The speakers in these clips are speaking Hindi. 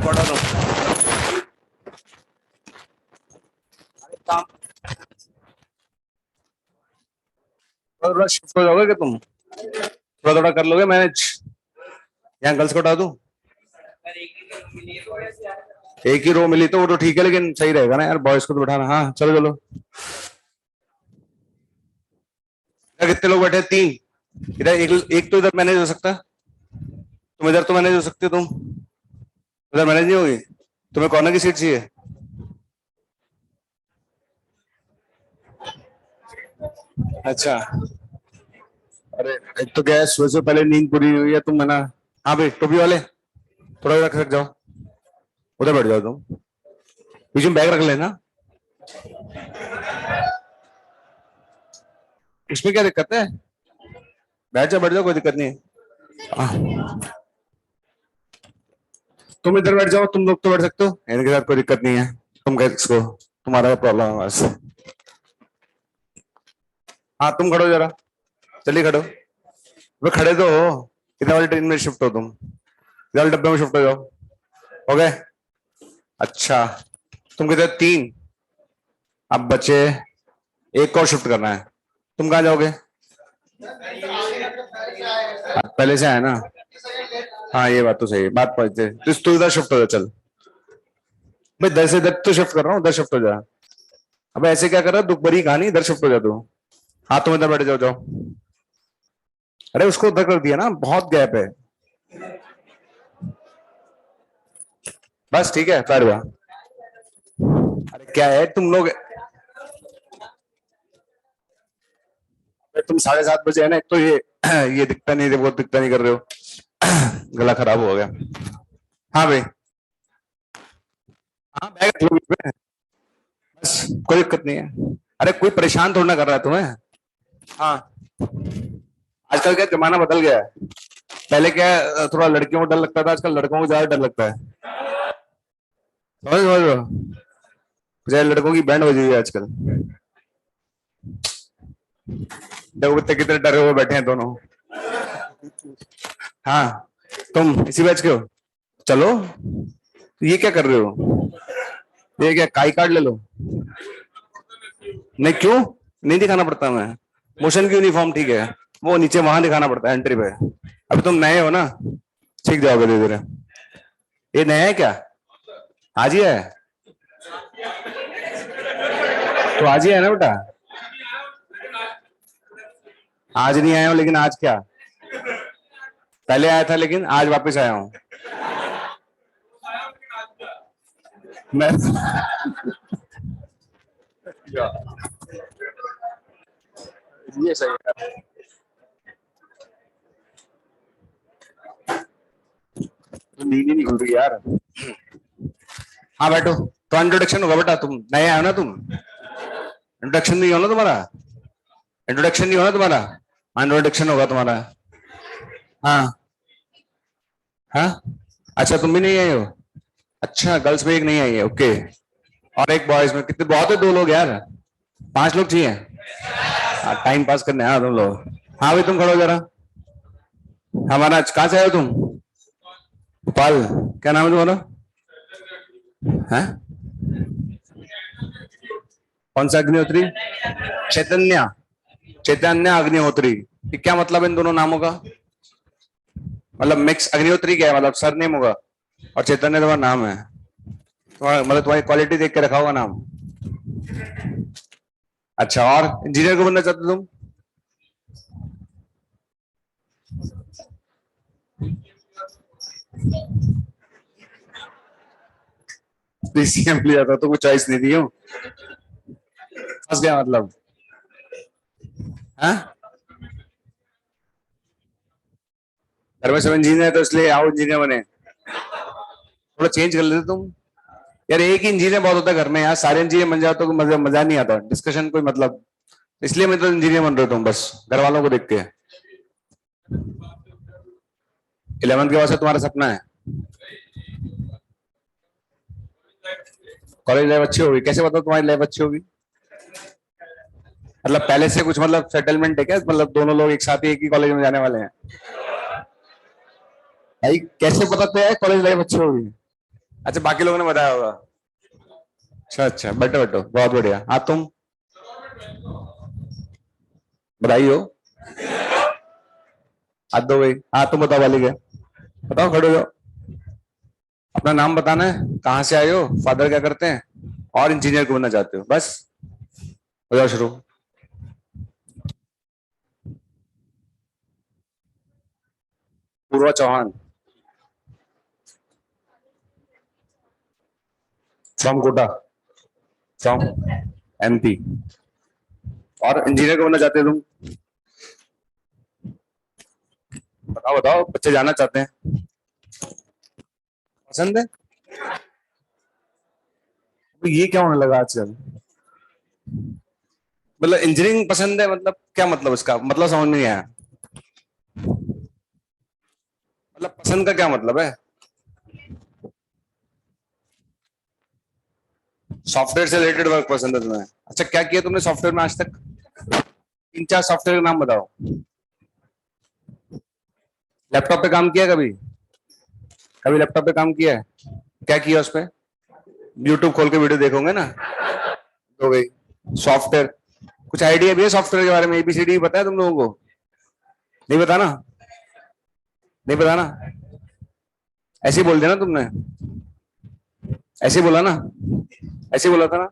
पढ़ा दो काम। थोड़ा शिफ्ट हो जाओगे क्या तुम? थोड़ा थोड़ा कर लोगे मैनेज? यहाँ गर्ल्स को हटा दूं? एक ही रो मिली तो वो तो ठीक है, लेकिन सही रहेगा ना यार, बॉयज को तो बैठाना। हाँ चलो चलो। कितने लोग बैठे हैं? तीन। इधर एक तो इधर मैनेज हो सकता है। तुम इधर तो मैनेज हो सकते हो तुम। उधर मैनेज नहीं होगी। तुम्हें कॉर्नर की सीट चाहिए? अच्छा। अरे एक तो क्या है, सुबह से पहले नींद पूरी हुई है तुम, है ना? हाँ भाई टोपी वाले, थोड़ा रख रख जाओ। उधर बैठ जाओ तुम, बीच में बैग रख लेना। इसमें क्या दिक्कत है? बैठ जाओ, कोई दिक्कत नहीं है। तुम इधर बैठ जाओ, तुम लोग तो बैठ सकते हो, इनके साथ कोई दिक्कत नहीं है। तुम कह इसको, तुम्हारा प्रॉब्लम है बस। हाँ तुम खड़ो जरा, चलिए खड़ो। वे खड़े तो हो। इधर वाली ट्रेन में शिफ्ट हो तुम, इधर वाले डब्बे में शिफ्ट हो जाओ। हो गए? अच्छा। तुम कितने? तीन। अब बचे एक और शिफ्ट करना है। तुम कहाँ जाओगे? पहले से आया ना। हाँ ये बात तो सही है, बात पहुंचते तो इधर शिफ्ट हो जा, चल। भाई दर से इधर तो शिफ्ट कर रहा हूँ, इधर शिफ्ट हो जा। अब ऐसे क्या कर रहा है, दुख भरी कहानी, इधर शिफ्ट हो जा तू। हाँ तुम इधर बैठ जाओ, जाओ। अरे उसको उधर कर दिया ना, बहुत गैप है। बस ठीक है, बैठ जा। अरे क्या है तुम लोग, तुम 7:30 बजे है ना, एक तो ये ये दिखता नहीं, वो दिखता नहीं कर रहे हो। गला खराब हो गया। हाँ भाई। हाँ बैग रख लो बीच में। बस कोई दिक्कत नहीं है। अरे कोई परेशान थोड़ा ना कर रहा है तुम्हें। हाँ। आजकल क्या जमाना बदल गया है। पहले क्या है, थोड़ा लड़कियों को डर लगता था, आजकल लड़कों को ज्यादा डर लगता है। समझ समझ रहे हो? जैसे लड़कों की बैंड बजी हुई है आजकल। देखो कितने कितने डरे हुए बैठे हैं दोनों। हाँ। तुम इसी बैच के हो? चलो। ये क्या कर रहे हो? ये क्या काई कार्ड ले लो? नहीं क्यों? नहीं दिखाना पड़ता मैं? मोशन की यूनिफॉर्म ठीक है, वो नीचे वहां दिखाना पड़ता है एंट्री पे। अभी तुम नए हो ना, सीख जाओगे धीरे धीरे। ये नया है क्या? आज ही है? तो आज ही है ना बेटा? आज नहीं आया हूँ, लेकिन आज क्या, पहले आया था लेकिन आज वापस आया हूँ मैं। ये सही है। तो नींद ही नहीं खुल रही यार। हाँ बैठो। तो इंट्रोडक्शन होगा बेटा, तुम नए आए हो ना तुम। इंट्रोडक्शन नहीं हो ना तुम्हारा? इंट्रोडक्शन नहीं हो ना तुम्हारा? हाँ इंट्रोडक्शन होगा तुम्हारा। हाँ। हाँ। अच्छा तुम भी नहीं आए हो? अच्छा गर्ल्स में एक नहीं आई है, ओके। और एक बॉयज में कितने? बहुत है, दो लोग यार। पांच लोग चाहिए। हाँ टाइम पास करने हाँ तुम लोग। हाँ भाई तुम खड़ो जरा। हमारा कहाँ से आए हो तुम? भोपाल। क्या नाम है तुम्हारा? है? कौन सा अग्निहोत्री? चैतन्य। चैतन्य अग्निहोत्री। ये क्या मतलब इन दोनों नामों का? मतलब मिक्स अग्निहोत्री क्या है, मतलब सरनेम होगा? और चैतन्य तुम्हारा नाम है? तुम्हारा मतलब तुम्हारी क्वालिटी देख के रखा होगा नाम। अच्छा, और इंजीनियर को बनना चाहते हो तुम? पीसीएम लिया था तो कुछ चॉइस नहीं दी हूँ? फंस गया मतलब? हाँ। घर में सब इंजीनियर है तो इसलिए आओ इंजीनियर बने। थोड़ा चेंज कर लेते तुम। यार एक ही इंजीनियर बहुत होता है घर में यार, सारे इंजीनियर बन जाओ तो मजा मजा नहीं आता डिस्कशन कोई मतलब। इसलिए मैं तो इंजीनियर बन रहा हूँ, तुम बस घर वालों को देख के। 11th के बाद से तुम्हारा सपना है? कॉलेज लाइफ अच्छी होगी? कैसे बताओ तुम्हारी लाइफ अच्छी होगी? मतलब पहले से कुछ मतलब सेटलमेंट है क्या, मतलब दोनों लोग एक साथ ही एक ही कॉलेज में जाने वाले हैं? भाई कैसे बताते हैं कॉलेज लाइफ अच्छी होगी? अच्छा बाकी लोगों ने बताया होगा। अच्छा अच्छा, बैठो बैठो, बहुत बढ़िया। हाँ तुम बधाई हो। हाथ दो भाई। हाँ तुम बताओ वाली के, बताओ, खड़े हो जाओ। अपना नाम बताना है, कहाँ से आए हो, फादर क्या करते हैं, और इंजीनियर को बनना चाहते हो, बस। हो जाओ शुरू। Purva Chauhan, from Kota, from MP. और इंजीनियर को बनना चाहते हो तुम? बताओ बताओ, बच्चे जाना चाहते हैं। पसंद है? तो ये क्या होने लगा आजकल? मतलब इंजीनियरिंग पसंद है, मतलब क्या मतलब, इसका मतलब समझ में नहीं आया। मतलब पसंद का क्या मतलब है? सॉफ्टवेयर से रिलेटेड वर्क पसंद है तुम्हें? अच्छा क्या किया तुमने सॉफ्टवेयर में आज तक? तीन चार सॉफ्टवेयर का नाम बताओ। लैपटॉप पे काम किया कभी? कभी लैपटॉप पे काम किया है? क्या किया उस पे? यूट्यूब खोल के वीडियो देखोगे ना, तो गई। सॉफ्टवेयर, कुछ आइडिया भी है सॉफ्टवेयर के बारे में? एबीसीडी पता है तुम लोगों को? नहीं बताना, नहीं बताना। ऐसे ही बोल दिया ना तुमने, ऐसे ही बोला ना, ऐसे ही बोला था ना।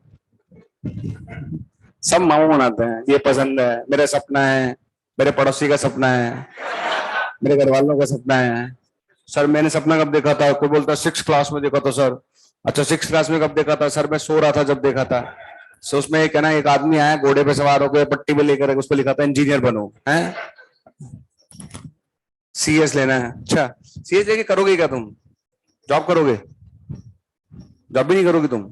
सब मामू बनाते हैं, ये पसंद है, मेरा सपना है, मेरे पड़ोसी का सपना है, मेरे घर वालों का सपना है। सर मैंने सपना कब देखा था? कोई बोलता सिक्स क्लास में देखा था सर। अच्छा सिक्स क्लास में कब देखा था सर? मैं सो रहा था जब देखा था। सो उसमें एक है ना, एक आदमी आया घोड़े पे सवार होकर, पट्टी पे लेकर, उस पर लिखा था इंजीनियर बनो है। सीएस लेना है, अच्छा सीएस लेके करोगे क्या तुम? जॉब करोगे? जॉब भी नहीं करोगे तुम?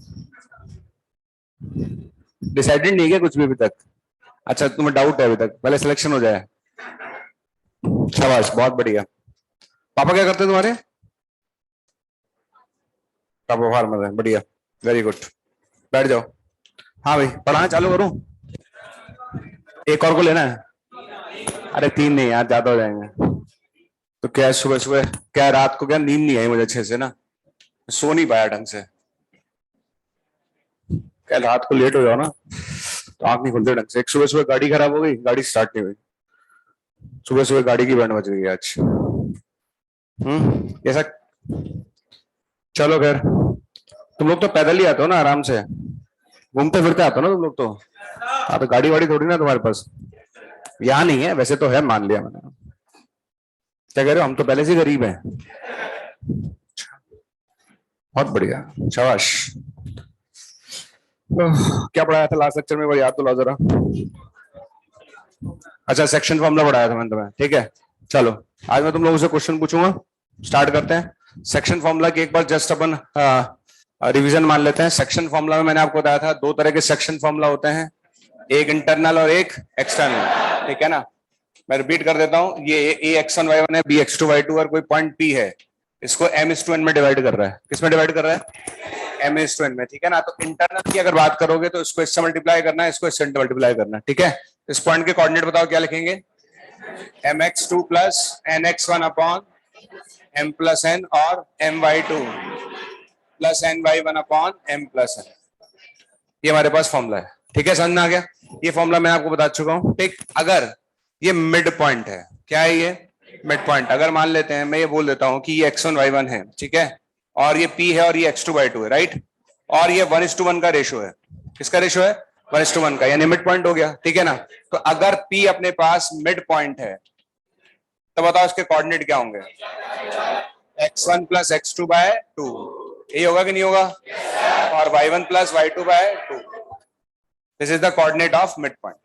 डिसाइडेड नहीं है क्या कुछ भी अभी तक? अच्छा तुम्हें डाउट है अभी तक, पहले सिलेक्शन हो जाए। शाबाश, बहुत बढ़िया। पापा क्या करते हैं तुम्हारे? पापा फार्मर है, बढ़िया, वेरी गुड। बैठ जाओ। हाँ भाई, पढ़ाना चालू करूँ? एक और को लेना है? अरे तीन नहीं यार, ज्यादा हो जाएंगे। तो क्या है, सुबह सुबह क्या है, रात को क्या नींद नहीं आई मुझे अच्छे से ना, सो नहीं पाया ढंग से। क्या रात को लेट हो जाओ ना, तो आंख नहीं खुलते ढंग से। एक सुबह सुबह गाड़ी खराब हो गई, गाड़ी स्टार्ट नहीं हुई। सुबह सुबह गाड़ी की बैंड बज गई आज। ऐसा। चलो खैर, तुम लोग तो पैदल ही आते हो ना आराम से, घूमते फिरते आते हो ना तुम लोग तो। हाँ तो गाड़ी वाड़ी थोड़ी ना तुम्हारे पास। यहाँ नहीं है वैसे तो, है मान लिया मैंने। क्या कह रहे हो, हम तो पहले से गरीब हैं। बहुत बढ़िया, शाबाश। क्या पढ़ाया था लास्ट लेक्चर में, वो याद तो लाओ जरा। अच्छा सेक्शन फॉर्मूला पढ़ाया था मैंने तुम्हें, ठीक है। चलो आज मैं तुम लोगों से क्वेश्चन पूछूंगा, स्टार्ट करते हैं। सेक्शन फॉर्मूला की एक बार जस्ट अपन रिवीजन मान लेते हैं। सेक्शन फॉर्मूला में मैंने आपको बताया था दो तरह के सेक्शन फॉर्मूला होते हैं, एक इंटरनल और एक एक्सटर्नल, ठीक है ना। मैं रिपीट कर देता हूं, ये A X one Y one है, B X two Y two, और कोई पॉइंट पी है, इसको एम इस टू एन में डिवाइड कर रहा है। किस में डिवाइड कर रहा है? एम इस टू एन में, ठीक है ना। तो इंटरनल की अगर बात करोगे तो इसको इससे मल्टीप्लाई करना है, इसको इससे मल्टीप्लाई करना है, ठीक है। इस पॉइंट के कोऑर्डिनेट बताओ क्या लिखेंगे? M x two plus n x one upon m plus n, और m y two plus n y one upon m plus n. ये हमारे पास फॉर्मूला है, ठीक है, समझ में आ गया। ये फॉर्मूला मैं आपको बता चुका हूं, ठीक। अगर ये मिड पॉइंट है, क्या है ये? Mid point. अगर मान लेते हैं, मैं ये बोल देता हूं कि ये एक्स वन वाई वन है, ठीक है, और ये पी है, और ये एक्स टू वाई टू है, राइट, और ये वन इज टू वन का रेशो है। किसका रेशो है? वन इज टू वन का, यानी मिड पॉइंट हो गया, ठीक है ना। तो अगर पी अपने पास मिड पॉइंट है, तो बताओ इसके कोऑर्डिनेट क्या होंगे? X one plus X two by two, यही होगा कि नहीं होगा? और Y one plus Y two by two, this is the coordinate of mid point.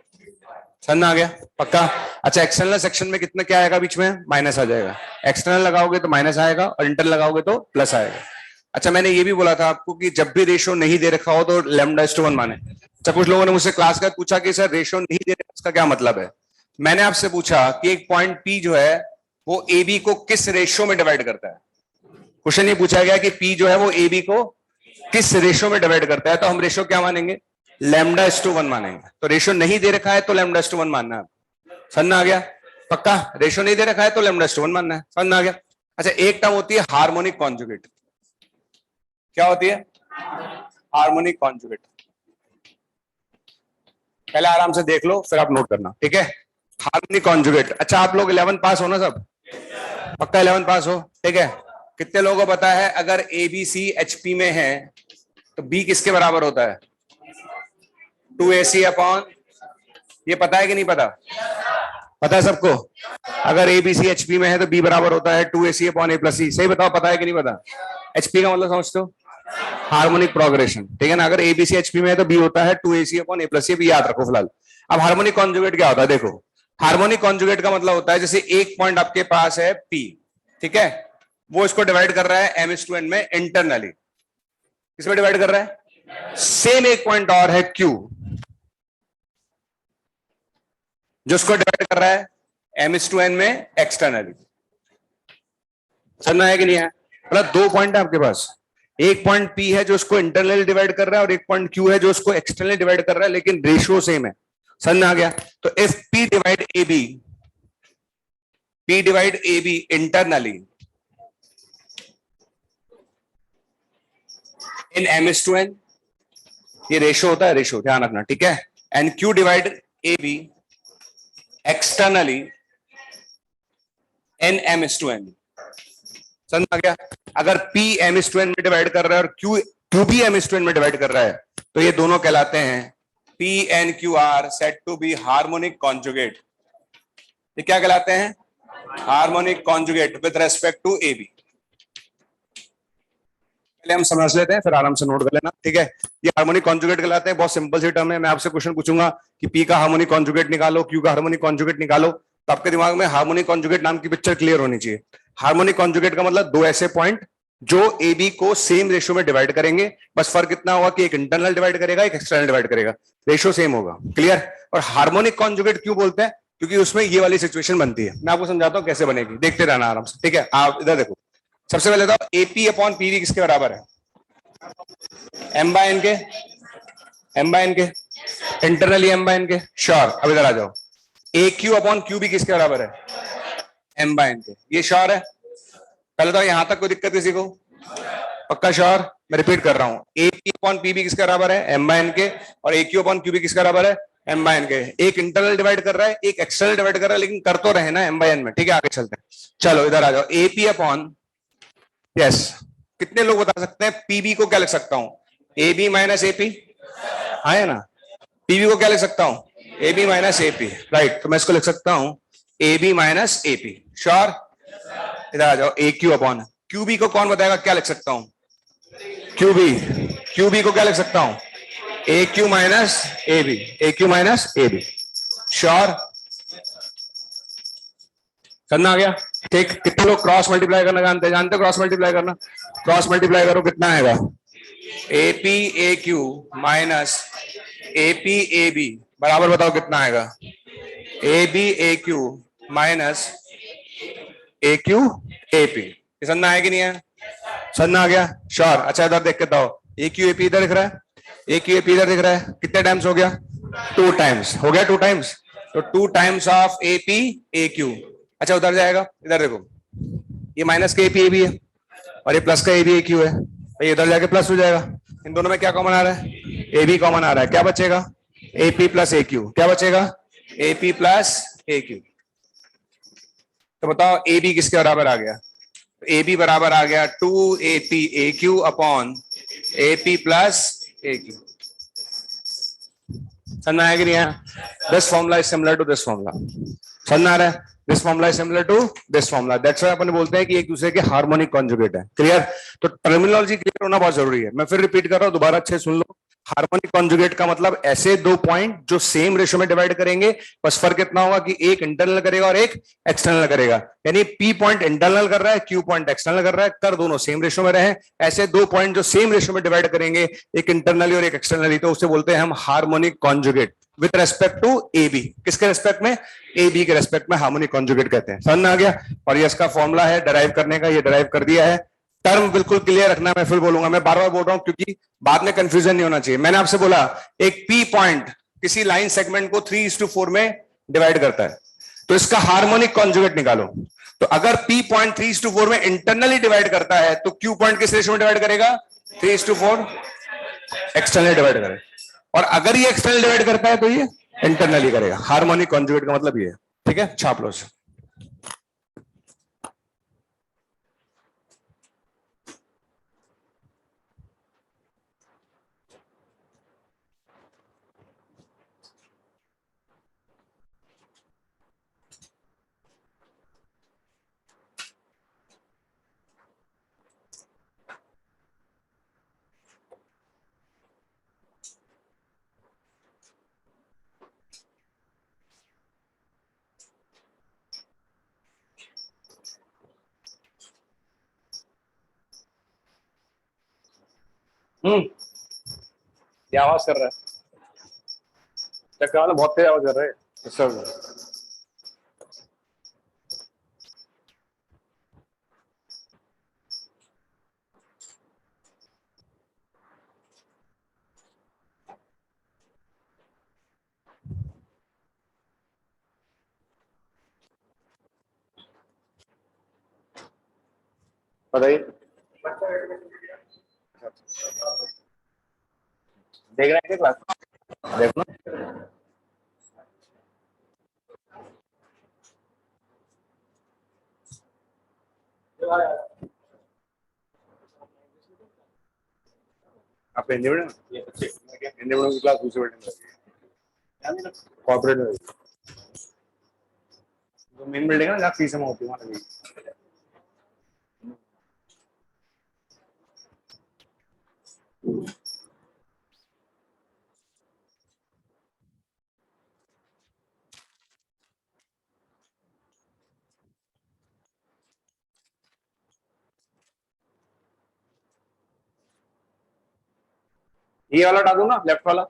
समझ में आ गया? पक्का? अच्छा एक्सटर्नल सेक्शन में कितना क्या आएगा बीच में? माइनस आ जाएगा। एक्सटर्नल लगाओगे तो माइनस आएगा, और इंटरनल लगाओगे तो प्लस आएगा। अच्छा मैंने ये भी बोला था आपको कि जब भी रेशियो नहीं दे रखा हो तो लैम्डा इज टू वन माने। अच्छा कुछ लोगों ने मुझसे क्लास का पूछा कि सर रेशियो नहीं दे रखा, इसका क्या मतलब है? मैंने आपसे पूछा कि एक पॉइंट पी जो है वो ए बी को किस रेशियो में डिवाइड करता है। क्वेश्चन ये पूछा गया कि पी जो है वो ए बी को किस रेशियो में डिवाइड करता है, तो हम रेशियो क्या मानेंगे? लैम्डा इज टू वन मानेंगे। तो रेशियो नहीं दे रखा है तो लैम्डा इज टू वन मानना है। समझ में आ गया? पक्का? रेशियो नहीं दे रखा है तो लैम्डा इज टू वन मानना है। समझ में आ गया? अच्छा एक टर्म होती है हार्मोनिक कॉन्जुगेट। क्या होती है? Harmonic conjugate. पहले आराम से देख लो फिर आप नोट करना, ठीक है? Harmonic conjugate. अच्छा, आप लोग 11 पास हो ना सब? पक्का 11 पास हो, ठीक है? कितने लोगों को पता है अगर A B C H P में है तो बी किसके बराबर होता है? 2ac अपॉन, ये पता है कि नहीं पता? पता है सबको? अगर A B C H P में है तो बी बराबर होता है 2ac अपॉन ए प्लस सी। सही बताओ, पता है कि नहीं पता? एचपी का मतलब समझते हो? हार्मोनिक प्रोग्रेशन, ठीक है ना? अगर एबीसी एचपी में है तो बी होता है 2ac अपॉन ए प्लस सी। याद रखो फिलहाल। अब हार्मोनिक कॉन्जुगेट क्या होता है देखो। हार्मोनिक कॉन्जुगेट का मतलब होता है जैसे एक पॉइंट आपके पास है पी, ठीक है? वो इसको डिवाइड कर रहा है m/n में इंटरनली। किसमें डिवाइड कर रहा है? सेम एक पॉइंट और है Q, जो उसको डिवाइड कर रहा है m/n में एक्सटर्नली। समझना है कि नहीं है? मतलब दो पॉइंट है आपके पास, एक पॉइंट P है जो उसको इंटरनली डिवाइड कर रहा है और एक पॉइंट Q है जो उसको एक्सटर्नली डिवाइड कर रहा है, लेकिन रेशियो सेम है। समझ में आ गया? तो if P divide AB internally in m/n, ये रेशियो होता है, रेशियो ध्यान रखना, ठीक है? And Q divide AB externally in m/n। समझ आ गया? अगर P m/n में डिवाइड कर रहा है और Q भी m/n में डिवाइड कर रहा है तो ये दोनों कहलाते हैं P and Q are said to be harmonic conjugate। ये क्या कहलाते हैं? Harmonic conjugate with respect to AB। पहले हम समझ लेते हैं फिर आराम से नोट कर लेना, ठीक है? ये हार्मोनिक कॉन्जुगेट कहलाते हैं। बहुत सिंपल सी टर्म है। मैं आपसे क्वेश्चन पूछूंगा कि P का हार्मोनिक कॉन्जुगेट निकालो, Q का हार्मोनिक कॉन्जुगेट निकालो, तो आपके दिमाग में हार्मोनिक कॉन्जुगेट नाम की पिक्चर क्लियर होनी चाहिए। हार्मोनिक कॉन्जुगेट का मतलब दो ऐसे पॉइंट जो AB को सेम रेशियो में डिवाइड करेंगे, बस फर्क इतना होगा कि एक इंटरनल डिवाइड करेगा, एक एक्सटर्नल डिवाइड करेगा, रेशियो सेम होगा। क्लियर? और हार्मोनिक कॉन्जुगेट क्यों बोलते हैं? क्योंकि उसमें ये वाली सिचुएशन बनती है। मैं आपको समझाता हूं कैसे बनेगी, देखते रहना आराम से, ठीक है? आप इधर देखो। सबसे पहले तो AP अपॉन PV किसके बराबर है? m/n के, m/n के, इंटरनली m/n के। श्योर? अब इधर आ जाओ। AQ अपॉन QB किसके बराबर है? m/n के। ये श्योर है? पहले तो यहां तक कोई दिक्कत किसी को? पक्का श्योर? मैं रिपीट कर रहा हूं, AP अपॉन PB किसके बराबर है? m/n के। और AQ अपॉन QB किसके बराबर है? m/n के। एक इंटरनल डिवाइड कर रहा है, एक एक्सटर्नल डिवाइड कर रहा है, लेकिन कर तो रहे ना m/n में, ठीक है? आगे चलते हैं, चलो इधर आ जाओ। AP अपॉन, यस, कितने लोग बता सकते हैं PB को क्या लिख सकता हूं? AB माइनस AP, है ना? PB को क्या लिख सकता हूं? AB minus AP, right? तो मैं इसको लिख सकता हूं AB माइनस AP। श्योर? इधर आ जाओ। AQ अपॉन QB को कौन बताएगा क्या लिख सकता हूं? QB को क्या लिख सकता हूं? AQ minus AB, AQ minus AB। Sure? करना आ गया? ठीक। कितने लोग क्रॉस मल्टीप्लाई करना जानते हैं? जानते हो क्रॉस मल्टीप्लाई करना? क्रॉस मल्टीप्लाई करो, कितना आएगा? AP AQ minus AP AB बराबर, बताओ कितना आएगा? AB AQ minus AQ AP। समझना है कि नहीं है? समझना आ गया? श्योर? अच्छा, इधर देख के बताओ। AQ AP इधर दिख रहा है, AQ AP इधर दिख रहा है, कितने टाइम्स हो गया? 2 टाइम्स हो गया, 2 टाइम्स। तो 2 टाइम्स ऑफ AP AQ। अच्छा, उधर जाएगा, इधर देखो, ये माइनस का AP AB है और ये प्लस का AB AQ है, तो ये इधर जाके प्लस हो जाएगा। इन दोनों में क्या कॉमन आ रहा है? AB कॉमन आ रहा है। क्या बचेगा? AP plus AQ। क्या बचेगा? AP plus AQ। तो बताओ AB किसके बराबर आ गया? AB बराबर आ गया 2AP AQ upon AP plus AQ। समझना है कि नहीं है? This formula is similar to this formula. समझना आ रहा है? This formula is similar to this formula. That's why अपन बोलते हैं कि एक दूसरे के हार्मोनिक कॉन्जुगेट है। क्लियर? तो टर्मिनोलॉजी क्लियर होना बहुत जरूरी है। मैं फिर रिपीट कर रहा हूं, दोबारा अच्छे सुन लो। हार्मोनिक कॉन्जुगेट का मतलब ऐसे दो पॉइंट जो सेम रेशियो में डिवाइड करेंगे, बस फर्क इतना होगा कि एक इंटरनल करेगा और एक एक्सटर्नल करेगा। यानी P पॉइंट इंटरनल कर रहा है, Q पॉइंट एक्सटर्नल कर रहा है, कर दोनों सेम रेशियो में रहे। ऐसे दो पॉइंट जो सेम रेशियो में डिवाइड करेंगे, एक इंटरनली और एक एक्सटर्नली, तो उसे बोलते हैं हम harmonic conjugate with respect to AB। किसके रेस्पेक्ट में? AB के रेस्पेक्ट में हार्मोनिक कॉन्जुगेट कहते हैं। समझ में आ गया? और ये इसका फॉर्मूला है डराइव करने का, ये डराइव कर दिया है। टर्म बिल्कुल क्लियर रखना, मैं फिर बोलूंगा, मैं बार बार बोल रहा हूं क्योंकि बाद में कंफ्यूजन नहीं होना चाहिए। मैंने आपसे बोला एक P पॉइंट किसी लाइन सेगमेंट को 3:4 में डिवाइड करता है, तो इसका हार्मोनिक कॉन्जुगेट निकालो। तो अगर P पॉइंट 3:4 में इंटरनली डिवाइड करता है तो Q पॉइंट किस रेशियो में डिवाइड करेगा? 3:4 एक्सटर्नली डिवाइड करे, और अगर ये एक्सटर्नल डिवाइड करता है तो ये इंटरनली करेगा। हार्मोनिक कॉन्जुगेट का मतलब ये है। ठीक है, छाप लो इसे। ये आवाज कर रहा है, चक्कर वाला बहुत तेज आवाज कर रहे हैं। बताइए, देख रहे हैं क्या क्लास? देखो ना, आप हिंदी मीडियम, हिंदी मीडियम की क्लास दूसरी बिल्डिंग में, कॉर्पोरेट में, जो मेन बिल्डिंग है ना जहाँ फीस जमा होती है वहाँ लगी। ये वाला डाल दूं ना, लेफ्ट वाला?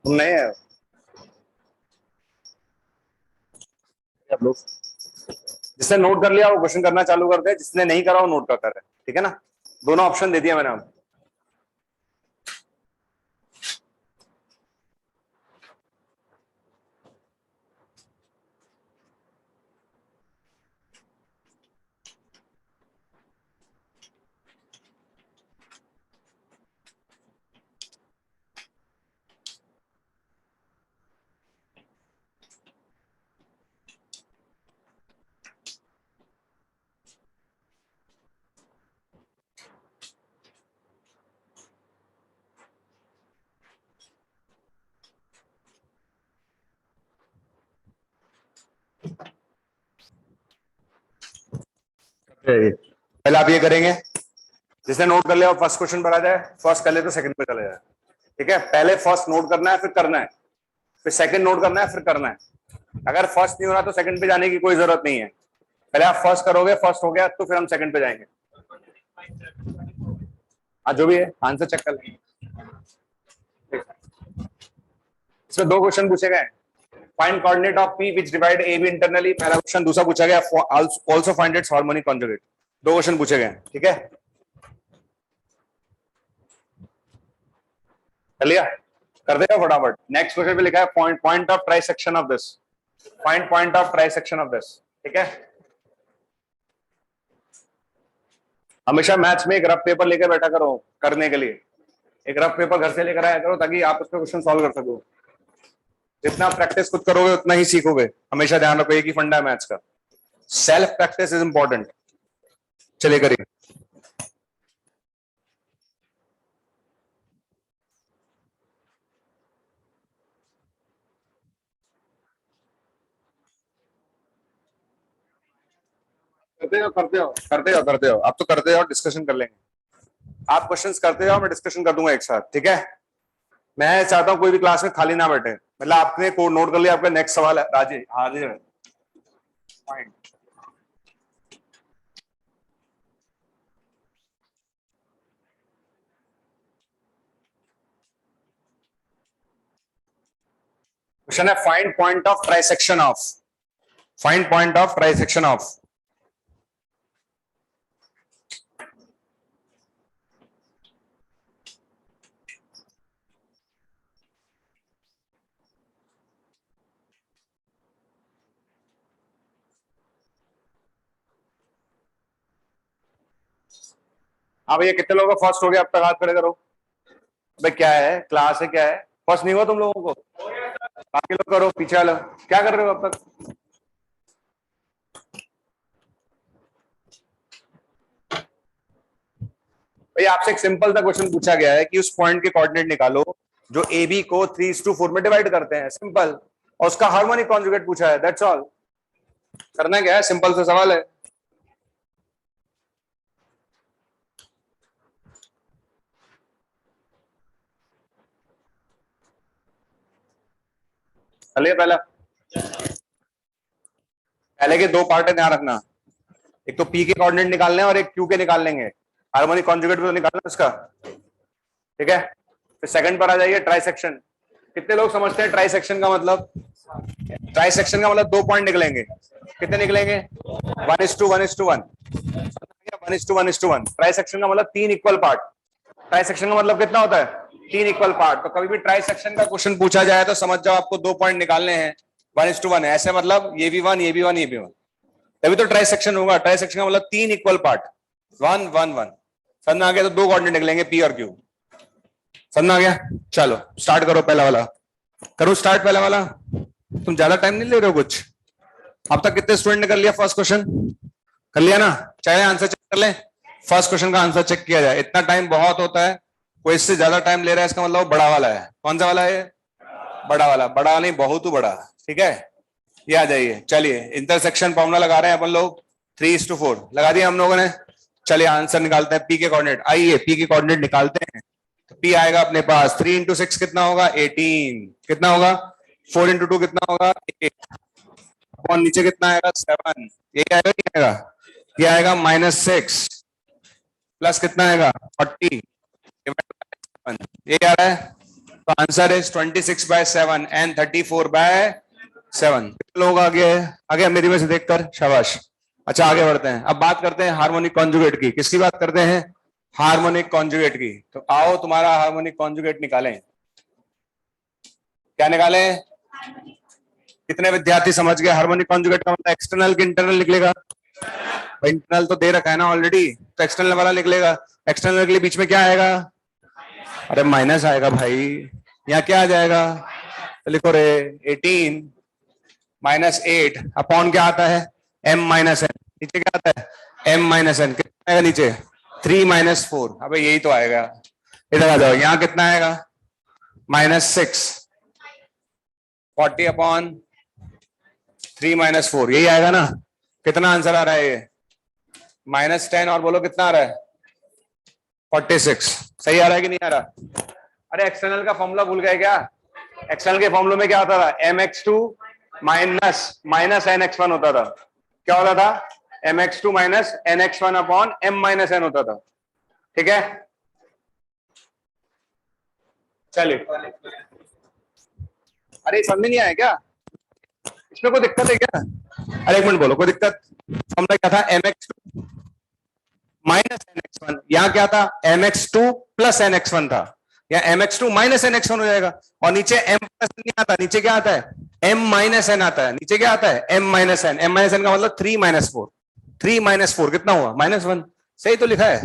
नहीं है आप लोग, जिसने नोट कर लिया वो क्वेश्चन करना चालू कर दे, जिसने नहीं करा वो नोट करता रहे। ठीक है ना, दोनों ऑप्शन दे दिया मैंने अब। पहले आप ये करेंगे, जिसने नोट कर लिया वो फर्स्ट क्वेश्चन पर आ जाए, फर्स्ट कर ले तो सेकंड पे चले जाए। ठीक है, पहले फर्स्ट नोट करना है फिर करना है, फिर सेकंड नोट करना है फिर करना है। अगर फर्स्ट नहीं हो रहा तो सेकंड पे जाने की कोई जरूरत नहीं है, पहले आप फर्स्ट करोगे, फर्स्ट हो गया तो फिर हम सेकंड पे जाएंगे। हाँ जो भी है आंसर चेक कर लेंगे। इसमें दो क्वेश्चन पूछे गए, find coordinate of P which divide A B internally, पहला क्वेश्चन। दूसरा पूछा गया also find its harmonic conjugate. दो क्वेश्चन पूछे गए। ठीक है, कर लिया, कर देगा फटाफट। नेक्स्ट क्वेश्चन पे लिखा है point of trisection of this, find point of trisection of this. ठीक है, हमेशा मैथ्स में एक रफ पेपर लेकर बैठा करो करने के लिए, एक रफ पेपर घर से लेकर आया करो ताकि आप उस पर क्वेश्चन सॉल्व कर सको। जितना प्रैक्टिस खुद करोगे उतना ही सीखोगे। हमेशा ध्यान रखो, एक ही फंडा है मैथ्स का, सेल्फ प्रैक्टिस इज इंपॉर्टेंट। चलिए करिए। करते हो आप तो करते हो, डिस्कशन कर लेंगे। आप क्वेश्चंस करते जाओ, मैं डिस्कशन कर दूंगा एक साथ, ठीक है। मैं चाहता हूं कोई भी क्लास में खाली ना बैठे। मतलब आपने कोड नोट कर लिया, आपका नेक्स्ट सवाल है राजे हाजिर है। फाइन। क्वेश्चन है find point of trisection of, find point of trisection of. हाँ भैया, कितने लोगों का फर्स्ट हो गया अब तक? हाथ खड़े करो। भाई क्या है, क्लास है क्या है? फर्स्ट नहीं हुआ तुम लोगों को? बाकी लोग करो, पीछे वाले क्या कर रहे हो अब तक? भाई आपसे एक सिंपल सा क्वेश्चन पूछा गया है कि उस पॉइंट के कोऑर्डिनेट निकालो जो ए बी को 3:4 में डिवाइड करते हैं, सिंपल। और उसका हार्मोनिक कॉन्जुगेट पूछा है, दैट्स ऑल। करना क्या है, सिंपल सा सवाल है। चलिए पहले के दो पार्ट है, ध्यान रखना। एक तो पी के कोऑर्डिनेट निकालने हैं और एक क्यू के निकाल लेंगे। हार्मोनिक कॉन्जुगेट भी तो निकालना है उसका, ठीक है। फिर सेकंड पर आ जाइए, ट्राइसेक्शन। कितने लोग समझते हैं ट्राइसेक्शन का मतलब? ट्राइसेक्शन का मतलब दो पॉइंट निकलेंगे। कितने निकलेंगे? 1:1:1, 1:1:1। ट्राइसेक्शन का मतलब 3 इक्वल पार्ट। ट्राइसेक्शन का मतलब कितना होता है? 3 इक्वल पार्ट। तो कभी भी ट्राइसेक्शन का क्वेश्चन पूछा जाए तो समझ जाओ आपको दो पॉइंट निकालने हैं, 1:1 है, ऐसे मतलब ये भी 1, ये भी 1, ये भी 1, तभी तो ट्राइसेक्शन होगा। ट्राइसेक्शन का मतलब 3 इक्वल पार्ट, 1 1 1। समझ में आ गया? तो दो कोऑर्डिनेट निकलेंगे, पी और क्यू। समझ में आ गया? चलो स्टार्ट करो, पहला वाला करो स्टार्ट। पहला वाला तुम ज्यादा टाइम नहीं ले रहे हो कुछ। अब तक कितने स्टूडेंट ने कर लिया फर्स्ट क्वेश्चन? कर लिया ना? चाहे आंसर चेक कर ले, फर्स्ट क्वेश्चन का आंसर चेक किया जाए। इतना टाइम बहुत होता है, कोई इससे ज्यादा टाइम ले रहा है इसका मतलब बड़ा वाला है। कौन सा वाला है? बड़ा वाला। बड़ा नहीं, बहुत बड़ा, ठीक है। ये आ जाइए। चलिए इंटरसेक्शन फॉर्मूला लगा रहे हैं अपन लोग, 3:4 लगा दिया हम लोगों ने। चलिए आंसर निकालते हैं, पी के कोऑर्डिनेट। आइए पी के कोऑर्डिनेट निकालते हैं। तो पी आएगा अपने पास 3 × 6 कितना होगा? 18। कितना होगा? 4 × 2 कितना होगा? 8। अपॉन नीचे कितना आएगा? 7। ये आएगा, नहीं आएगा? ये आएगा -6 प्लस कितना आएगा? 40। ये आ रहा है। तो आंसर इज 26/7 एंड 34/7। लोग आगे आगे मेरी वजह से देखकर शाबाश। अच्छा आगे बढ़ते हैं, अब बात करते हैं हार्मोनिक कॉन्जुगेट की। किसकी बात करते हैं? हार्मोनिक कॉन्जुगेट की। तो आओ तुम्हारा हार्मोनिक कॉन्जुगेट निकालें। क्या निकालें? कितने विद्यार्थी समझ गए हार्मोनिक कॉन्जुगेट का मतलब एक्सटर्नल की इंटरनल निकलेगा? इंटरनल तो दे रखा है ना ऑलरेडी, तो एक्सटर्नल वाला निकलेगा। एक्सटर्नल के लिए बीच में क्या आएगा? अरे माइनस आएगा भाई। यहाँ क्या आ जाएगा? तो लिखो रे 18 -8 अपॉन क्या आता है? m - n। नीचे क्या आता है? m - n। कितना आएगा नीचे? 3 - 4। अबे यही तो आएगा। इधर आ जाओ, यहाँ कितना आएगा? -6 40 अपॉन 3 - 4, यही आएगा ना? कितना आंसर आ रहा है ये? -10 और बोलो कितना आ रहा है? 46। सही आ रहा है कि नहीं आ रहा? अरे एक्सटर्नल का फॉर्मूला भूल गए क्या? एक्सटर्नल के फॉर्मूले में क्या होता था? mx2 माइनस nx1 होता था। क्या होता था? mx2 minus nx1 upon m - n होता था, ठीक है। चलिए, अरे समझ नहीं आया क्या? इसमें कोई दिक्कत है क्या? अरे एक मिनट बोलो, कोई दिक्कत? फॉर्मूला क्या था? mx2 minus nx1। यहाँ क्या था? mx2 प्लस nx1 था। या mx2 माइनस nx1 हो जाएगा। और नीचे m प्लस नहीं आता, नीचे क्या आता है? m माइनस n आता है। नीचे क्या आता है? m minus n। m minus n का मतलब 3 - 4। 3 - 4 कितना हुआ? -1। सही तो लिखा है,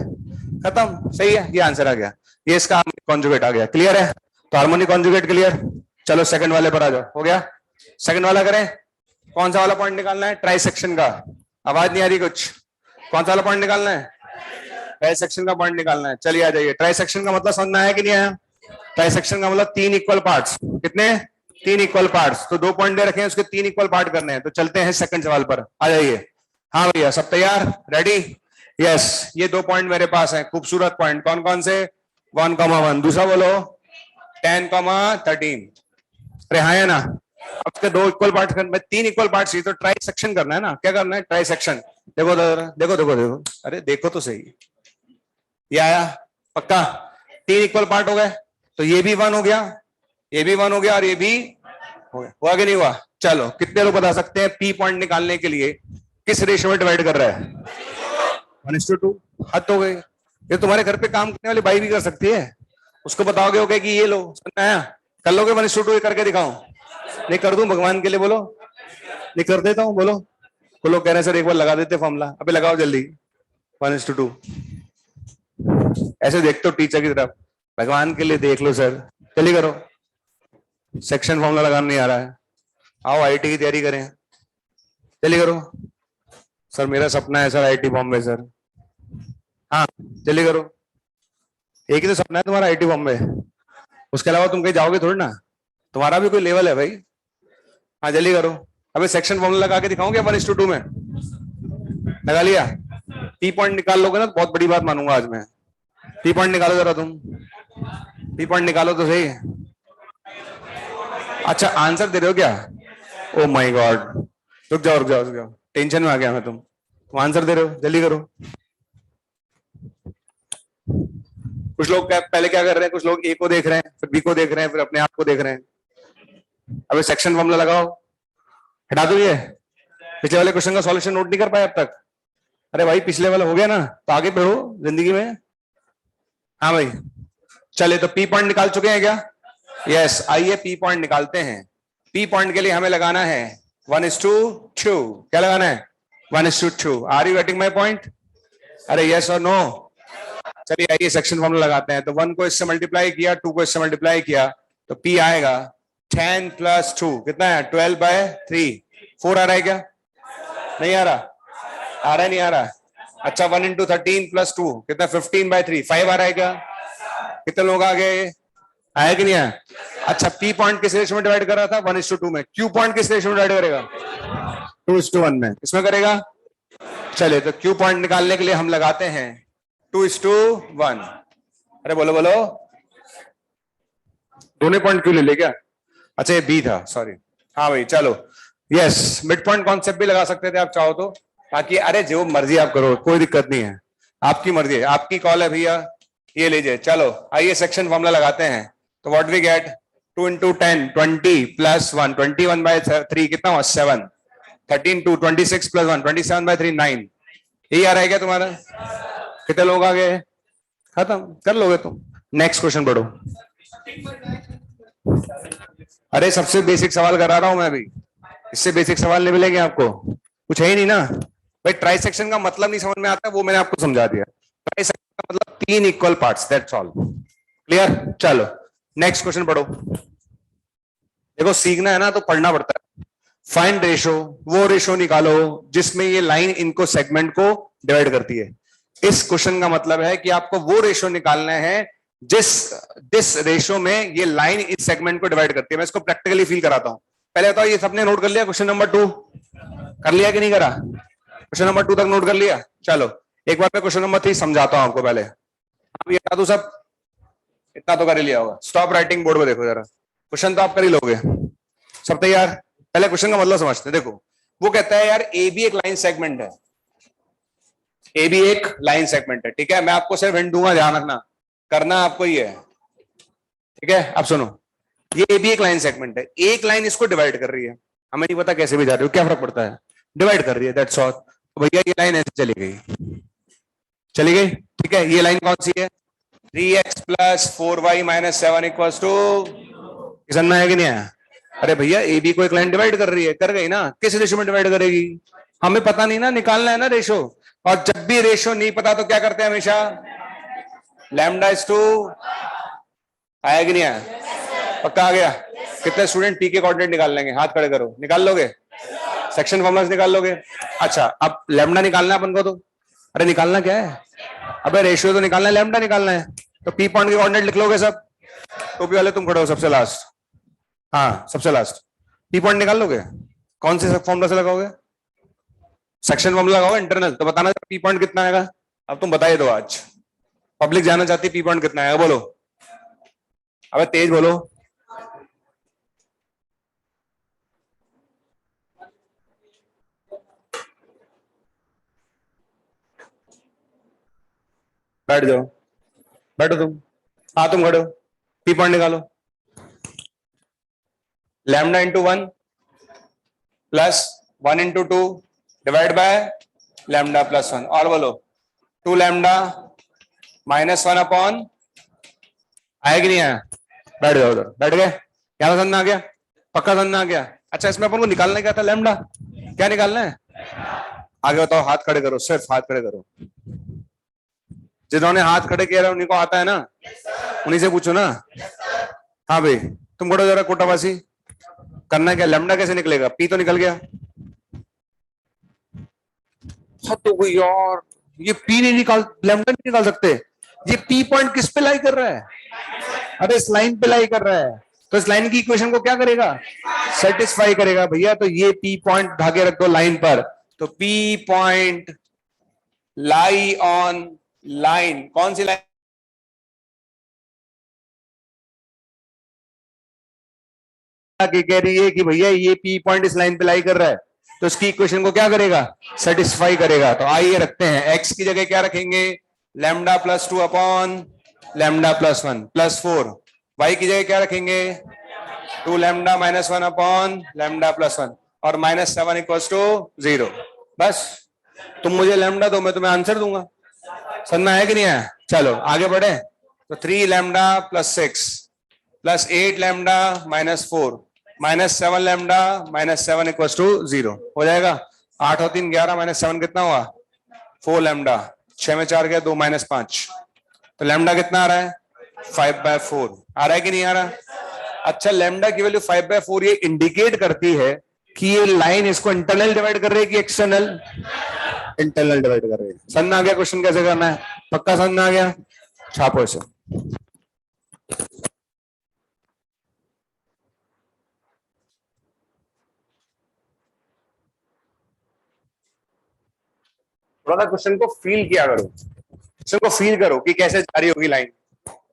खत्म, सही है, ये आंसर आ गया, ये इसका हार्मोनिक कॉन्जुगेट आ गया। क्लियर है? तो हार्मोनिक कॉन्जुगेट क्लियर। चलो सेकंड वाले पर आ जाओ, हो गया? सेकंड वाला करें। कौन सा वाला पॉइंट निकालना है? ट्राइसेक्शन का। आवाज नहीं आ रही कुछ? कौन सा वाला पॉइंट निकालना है? ट्राइसेक्शन का पॉइंट निकालना है। चलिए आ जाइए। ट्राइसेक्शन का मतलब समझ में आया कि नहीं आया? ट्राइसेक्शन का मतलब 3 इक्वल पार्ट्स। कितने? 3 इक्वल पार्ट्स। तो 2 पॉइंट दे रखे हैं, उसके 3 इक्वल पार्ट करने हैं। तो चलते हैं सेकंड सवाल पर, आ जाइए। हाँ भैया, सब तैयार? रेडी? यस, ये 2 पॉइंट मेरे पास हैं, खूबसूरत पॉइंट। कौन कौन से? 1,1। दूसरा बोलो 10,13। अरे हाँ है ना? अब उसके 2 इक्वल पार्ट करने, 3 इक्वल पार्ट चाहिए, तो ट्राइसेक्शन करना है ना। क्या करना है? ट्राइसेक्शन। देखो देखो देखो देखो, अरे देखो तो सही, ये आया पक्का? 3 इक्वल पार्ट हो गए, तो ये भी 1 हो गया, ये भी 1 हो गया, और ये भी हो गया। हुआ कि नहीं हुआ? चलो, कितने लोग बता सकते हैं पी पॉइंट निकालने के लिए किस रेशियो में डिवाइड कर रहा है? 1:2। हद हो गई। ये तुम्हारे घर पे काम करने वाली बाई भी कर सकती है। उसको बताओगे ओके कि ये लो, समझ आया? कर लोगे 1:2? करके दिखाओ। नहीं कर दूं भगवान के लिए? बोलो। नहीं कर देता हूं, बोलो। तो लोग कह रहे हैं सर एक बार लगा देते फॉर्मूला। अबे लगाओ जल्दी। 1:2। ऐसे देखते हो टीचर की तरफ, भगवान के लिए देख लो सर। चलिए करो। सेक्शन फॉर्मूला लगाना नहीं आ रहा है, आओ आईटी की तैयारी करें। चलिए करो। सर मेरा सपना है सर आईटी बॉम्बे सर। हाँ चलिए करो। एक ही तो सपना है तुम्हारा, आईटी बॉम्बे। उसके अलावा तुम कहीं जाओगे थोड़ी ना, तुम्हारा भी कोई लेवल है भाई। हाँ जल्दी करो। अबे सेक्शन फॉर्मूला लगा के दिखाऊंगे 1:2 में। लगा लिया? पी पॉइंट निकाल लोगे ना तो बहुत बड़ी बात मानूंगा आज मैं। पी पॉइंट निकालो जरा तुम, पी पॉइंट निकालो तो सही। अच्छा आंसर दे रहे हो क्या? ओ माय गॉड, रुक जाओ रुक जाओ रुक जाओ, टेंशन में आ गया मैं। तुम आंसर दे रहे हो, जल्दी करो। कुछ लोग पहले क्या कर रहे हैं, कुछ लोग ए को देख रहे हैं, फिर बी को देख रहे हैं, फिर अपने आप को देख रहे हैं। अबे सेक्शन फॉर्मूला लगाओ, हटा दो ये। पिछले वाले क्वेश्चन का सॉल्यूशन नोट नहीं कर पाए अब तक? अरे भाई पिछले वाला हो गया ना, तो आगे बढ़ो जिंदगी में। हाँ भाई चले, तो पी पॉइंट निकाल चुके हैं क्या? यस, आइए पी पॉइंट निकालते हैं। पी पॉइंट के लिए हमें लगाना है 1:2। क्या लगाना है? 1:2। Are you getting my point? अरे यस और नो? चलिए आइए सेक्शन फॉर्मूला लगाते हैं। तो 1 को इससे मल्टीप्लाई किया, 2 को इससे मल्टीप्लाई किया, तो पी आएगा 10 + 2 कितना है? 12/3। 4 आ रहा है क्या? नहीं आ रहा? आ रहा है नहीं आ रहा? अच्छा 1 × 13 + 2 कितना? 15/3। 5 आ रहा है क्या? कितने लोग आ गए? आया कि नहीं आया? अच्छा पी पॉइंट किस रेशियो में डिवाइड कर रहा था? 1:2 में। क्यू पॉइंट किस रेशियो में डिवाइड करेगा? 2:1 में। इसमें करेगा? चले, तो क्यू पॉइंट निकालने के लिए हम लगाते हैं 2:1। अरे बोलो बोलो, दोनों पॉइंट क्यों ले ले क्या? अच्छा ये बी था, सॉरी। हाँ भाई चलो, यस मिड पॉइंट कॉन्सेप्ट भी लगा सकते थे आप चाहो तो, बाकी अरे जो मर्जी आप करो, कोई दिक्कत नहीं है, आपकी मर्जी है, आपकी कॉल है भैया। ये लीजिए, चलो आइए सेक्शन फॉर्मूला लगाते हैं। तो व्हाट वी गेट? 2 × 10 20 + 1 21/3 कितना हुआ? 7। 13 2 26 + 1 27/3 9। यही आ रहा है क्या तुम्हारा? कितने लोग आ गए? खत्म कर लोगे तुम। नेक्स्ट क्वेश्चन बढ़ो। अरे सबसे बेसिक सवाल करा रहा हूं मैं अभी, इससे बेसिक सवाल नहीं मिलेंगे आपको, कुछ है ही नहीं ना भाई। ट्राइसेक्शन का मतलब नहीं समझ में आता, वो मैंने आपको समझा दिया। ट्राइसेक्शन का मतलब 3 equal parts, that's all. Clear? चलो नेक्स्ट क्वेश्चन पढ़ो। देखो सीखना है ना तो पढ़ना पड़ता है। फाइंड रेशो, वो रेशो निकालो जिसमें ये लाइन इनको सेगमेंट को डिवाइड करती है। इस क्वेश्चन का मतलब है कि आपको वो रेशो निकालना है जिस रेशो में ये लाइन इस सेगमेंट को डिवाइड करती है। मैं इसको प्रैक्टिकली फील कराता हूं। पहले बताओ, ये सबने नोट कर लिया क्वेश्चन नंबर 2? कर लिया कि नहीं करा? क्वेश्चन नंबर 2 तक नोट कर लिया? चलो एक बार मैं क्वेश्चन नंबर 3 समझाता हूं आपको। पहले आप ये बता दो, सब इतना तो कर ही लिया होगा। स्टॉप राइटिंग बोर्ड पे देखो जरा, क्वेश्चन तो आप कर ही लोगे। सब तैयार? पहले क्वेश्चन का मतलब समझते हैं। देखो वो कहता है यार ए बी एक लाइन सेगमेंट है, ए बी एक लाइन सेगमेंट है, ठीक है। मैं आपको सिर्फ हिंट दूंगा, ध्यान रखना, करना आपको ये है, ठीक है। अब सुनो, ये ए बी एक लाइन सेगमेंट है, एक लाइन इसको डिवाइड कर रही है, हमें नहीं पता कैसे भी जा रही हो, क्या फर्क पड़ता है, डिवाइड कर रही है, दैट्स ऑल। तो भैया ये लाइन ऐसे चली गई, चली गई, ठीक है। ये लाइन कौन सी है? 3x + 4y - 7 = समझ में आया कि नहीं आया? अरे भैया ए बी को एक लाइन डिवाइड कर रही है, कर गई ना, किस रेशो में डिवाइड करेगी? हमें पता नहीं ना, निकालना है ना रेशो। और जब भी रेशियो नहीं पता तो क्या करते हैं हमेशा, लैम्डा इज टू, आया कि नहीं आया, पक्का आ गया। कितने स्टूडेंट पी के कोऑर्डिनेट निकाल लेंगे, हाथ खड़े करो, निकाल लोगे, सेक्शन फॉर्मूलास निकाल लोगे। अच्छा अब लैम्डा निकालना है अपन को, तो अरे निकालना क्या है, अबे रेशियो तो निकालना है, लैम्डा निकालना है, तो पी पॉइंट के कोऑर्डिनेट लिख लोगे सब। टोपी वाले तुम खड़े हो सबसे लास्ट, हाँ सबसे लास्ट, पी पॉइंट निकाल लोगे, कौन से फॉर्मूला से लगाओगे, सेक्शन फॉर्मूला लगाओगे इंटरनल, तो बताना पी पॉइंट कितना आएगा। अब तुम बताइए दो, आज पब्लिक जानना चाहती है पी पॉइंट कितना आएगा, बोलो, अबे तेज बोलो। बैठ जाओ, बैठो तुम, हाँ तुम खड़े हो, पी पॉइंट निकालो, lambda into 1 plus 1 into 2 divide by lambda plus 1, और बोलो 2 लैम्डा माइनस 1 अपॉन, आया कि नहीं आया, बैठ जाओ उधर, बैठ गए, क्या समझ में आ गया, पक्का समझ में आ गया। अच्छा इसमें अपन को निकालना क्या था, लैम्डा, क्या निकालना है, आगे बताओ, हाथ खड़े करो, सिर्फ हाथ खड़े करो, जिन्होंने हाथ खड़े किया उन्हीं को आता है ना, उन्हीं से पूछो ना। हाँ भाई तुम खड़ो जरा, कोटावासी, करना क्या, लैम्डा कैसे निकलेगा, पी तो निकल गया, तो कोई यार ये पी नहीं निकाल, लैम्डा नहीं निकाल सकते, ये पी पॉइंट किस पे लाई कर रहा है, अरे इस लाइन पे लाई कर रहा है, तो इस लाइन की इक्वेशन को क्या करेगा, सेटिस्फाई करेगा भैया, तो ये पी पॉइंट धागे रख दो लाइन पर, तो P point lie on line, कौन सी लाइन, कह रही है कि भैया ये पी पॉइंट इस लाइन पे लाई कर रहा है, तो इसकी इक्वेशन को क्या करेगा, सेटिस्फाई करेगा। तो आइए रखते हैं, एक्स की जगह क्या रखेंगे, lambda plus 2 upon lambda plus 1 plus 4, Y की जगह क्या रखेंगे, 2 lambda minus 1 upon lambda plus 1, और माइनस 7 इक्वल्स टू 0। बस तुम मुझे लैम्डा दो, मैं तुम्हें आंसर दूंगा, समझ है कि नहीं है। चलो आगे बढ़े, तो 3 lambda plus 6 plus 8 lambda minus 4 minus 7 lambda minus 7 equals to 0 हो जाएगा। 8 और 3 11 माइनस 7 कितना हुआ, 4 लैम्डा, 6 में 4 गया 2 माइनस 5, तो लैम्डा कितना आ रहा है, 5/4 आ रहा है कि नहीं आ रहा। अच्छा लैम्डा की वैल्यू 5/4 ये इंडिकेट करती है कि ये लाइन इसको इंटरनल डिवाइड कर रही है कि एक्सटर्नल, इंटरनल डिवाइड कर रही है। समझ आ गया क्वेश्चन कैसे करना है, पक्का समझ आ गया, छापो इसे। थोड़ा सा क्वेश्चन को फील किया करो, क्वेश्चन को फील करो कि कैसे जा रही होगी लाइन,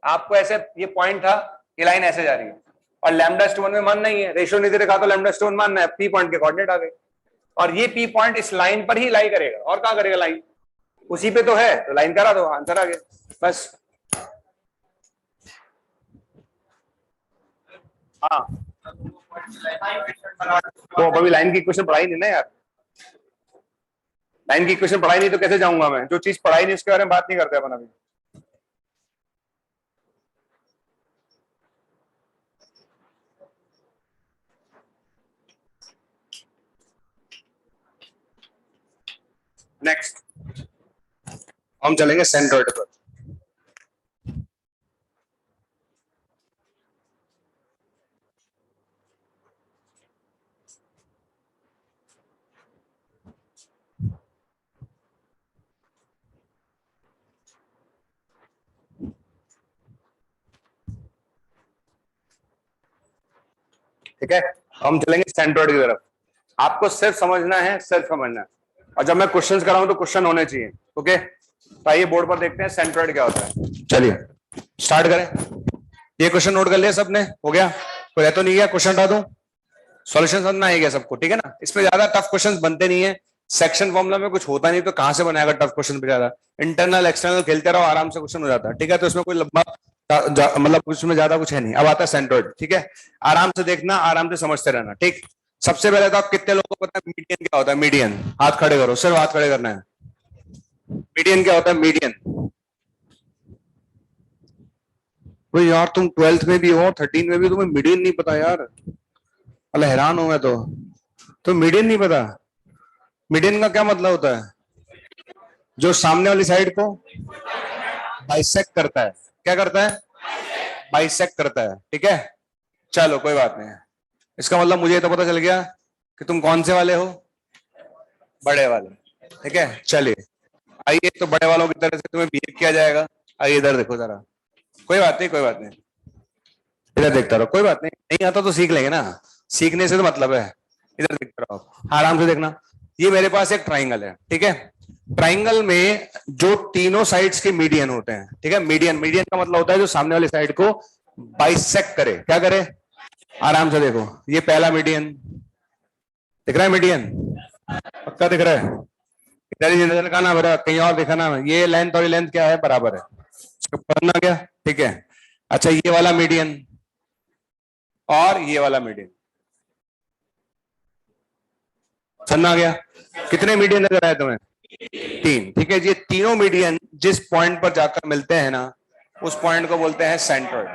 आपको ऐसे ये पॉइंट था, ये लाइन ऐसे जा रही है, और लैम्डा स्टोन में मान नहीं है, रेशियो नहीं दे रखा तो लैम्डा स्टोन मानना है, पी पॉइंट के कोऑर्डिनेट आ गए, और ये पी पॉइंट इस लाइन पर ही लाई करेगा, और कहां करेगा लाइन, उसी पे तो है, तो लाइन करा दो, आंसर आ गया बस। हाँ तो अभी लाइन की इक्वेशन पढ़ाई नहीं ना यार, लाइन की इक्वेशन पढ़ाई नहीं तो कैसे जाऊंगा मैं, जो चीज पढ़ाई नहीं उसके बारे में बात नहीं करते अपन अभी। नेक्स्ट हम चलेंगे सेंट्रोइड पर। ठीक है, हम चलेंगे सेंट्रोइड की तरफ, आपको सिर्फ समझना है, सिर्फ समझना है, और जब मैं क्वेश्चंस कराऊं तो क्वेश्चन होने चाहिए। ओके तो आइए बोर्ड पर देखते हैं सेंट्रोइड क्या होता है, चलिए स्टार्ट करें। ये क्वेश्चन नोट कर लिया सबने, हो गया, कोई रह तो नहीं गया, क्वेश्चन हटा दूं, सॉल्यूशन समझना है क्या सबको, ठीक है ना, इसमें ज्यादा टफ क्वेश्चंस बनते नहीं है, सेक्शन फॉर्मूला में कुछ होता नहीं तो कहां से बनाएगा टफ क्वेश्चन पे ज्यादा, इंटरनल एक्सटर्नल खेलते रहो आराम से क्वेश्चन हो जाता है, ठीक है, तो इसमें कोई लंबा मतलब उसमें ज्यादा कुछ है नहीं। अब आता है सेंट्रोइड, ठीक है, आराम से देखना, आराम से समझते रहना, ठीक। सबसे पहले तो आप कितने लोगों को पता है मीडियन क्या होता है, मीडियन, हाथ खड़े करो, सिर्फ हाथ खड़े करना है, मीडियन क्या होता है, मीडियन, भाई यार तुम 12th में भी हो 13 में भी तुम्हें मीडियन नहीं पता यार, अल्लाह हैरान हूं मैं तो मीडियन नहीं पता, मीडियन का क्या मतलब होता है, जो सामने वाली साइड को बाइसेक्ट करता है। क्या करता है? बाइसेक्ट करता है। ठीक है, चलो कोई बात नहीं। इसका मतलब मुझे तो पता चल गया कि तुम कौन से वाले हो, बड़े वाले। ठीक है, चलिए आइए, तो बड़े वालों की तरह से तुम्हें बिहेव किया जाएगा। आइए इधर देखो जरा। कोई बात नहीं, कोई बात नहीं, इधर देखता रहो, कोई बात नहीं, नहीं आता तो सीख लेंगे ना, सीखने से तो मतलब है। इधर देखते रहो, आराम से देखना। ये मेरे पास एक ट्राइंगल है, ठीक है। ट्राइंगल में जो तीनों साइड्स के मीडियन होते हैं, ठीक है। मीडियन, मीडियन का मतलब होता है जो सामने वाली साइड को बाइसेक्ट करे। क्या करे? आराम से देखो, ये पहला मीडियन दिख रहा है, मीडियन पक्का दिख रहा है। इधर ही नजर का ना भरा, कहीं और दिखा ना। ये लेंथ और ये लेंथ क्या है? बराबर है। पढ़ना क्या? ठीक है। अच्छा, ये वाला मीडियन और ये वाला मीडियन, समझ आ गया? कितने मीडियन नजर आए तुम्हें? 3। ठीक है, ये तीनों मीडियन जिस पॉइंट पर जाकर मिलते हैं ना, उस पॉइंट को बोलते हैं सेंट्रोइड।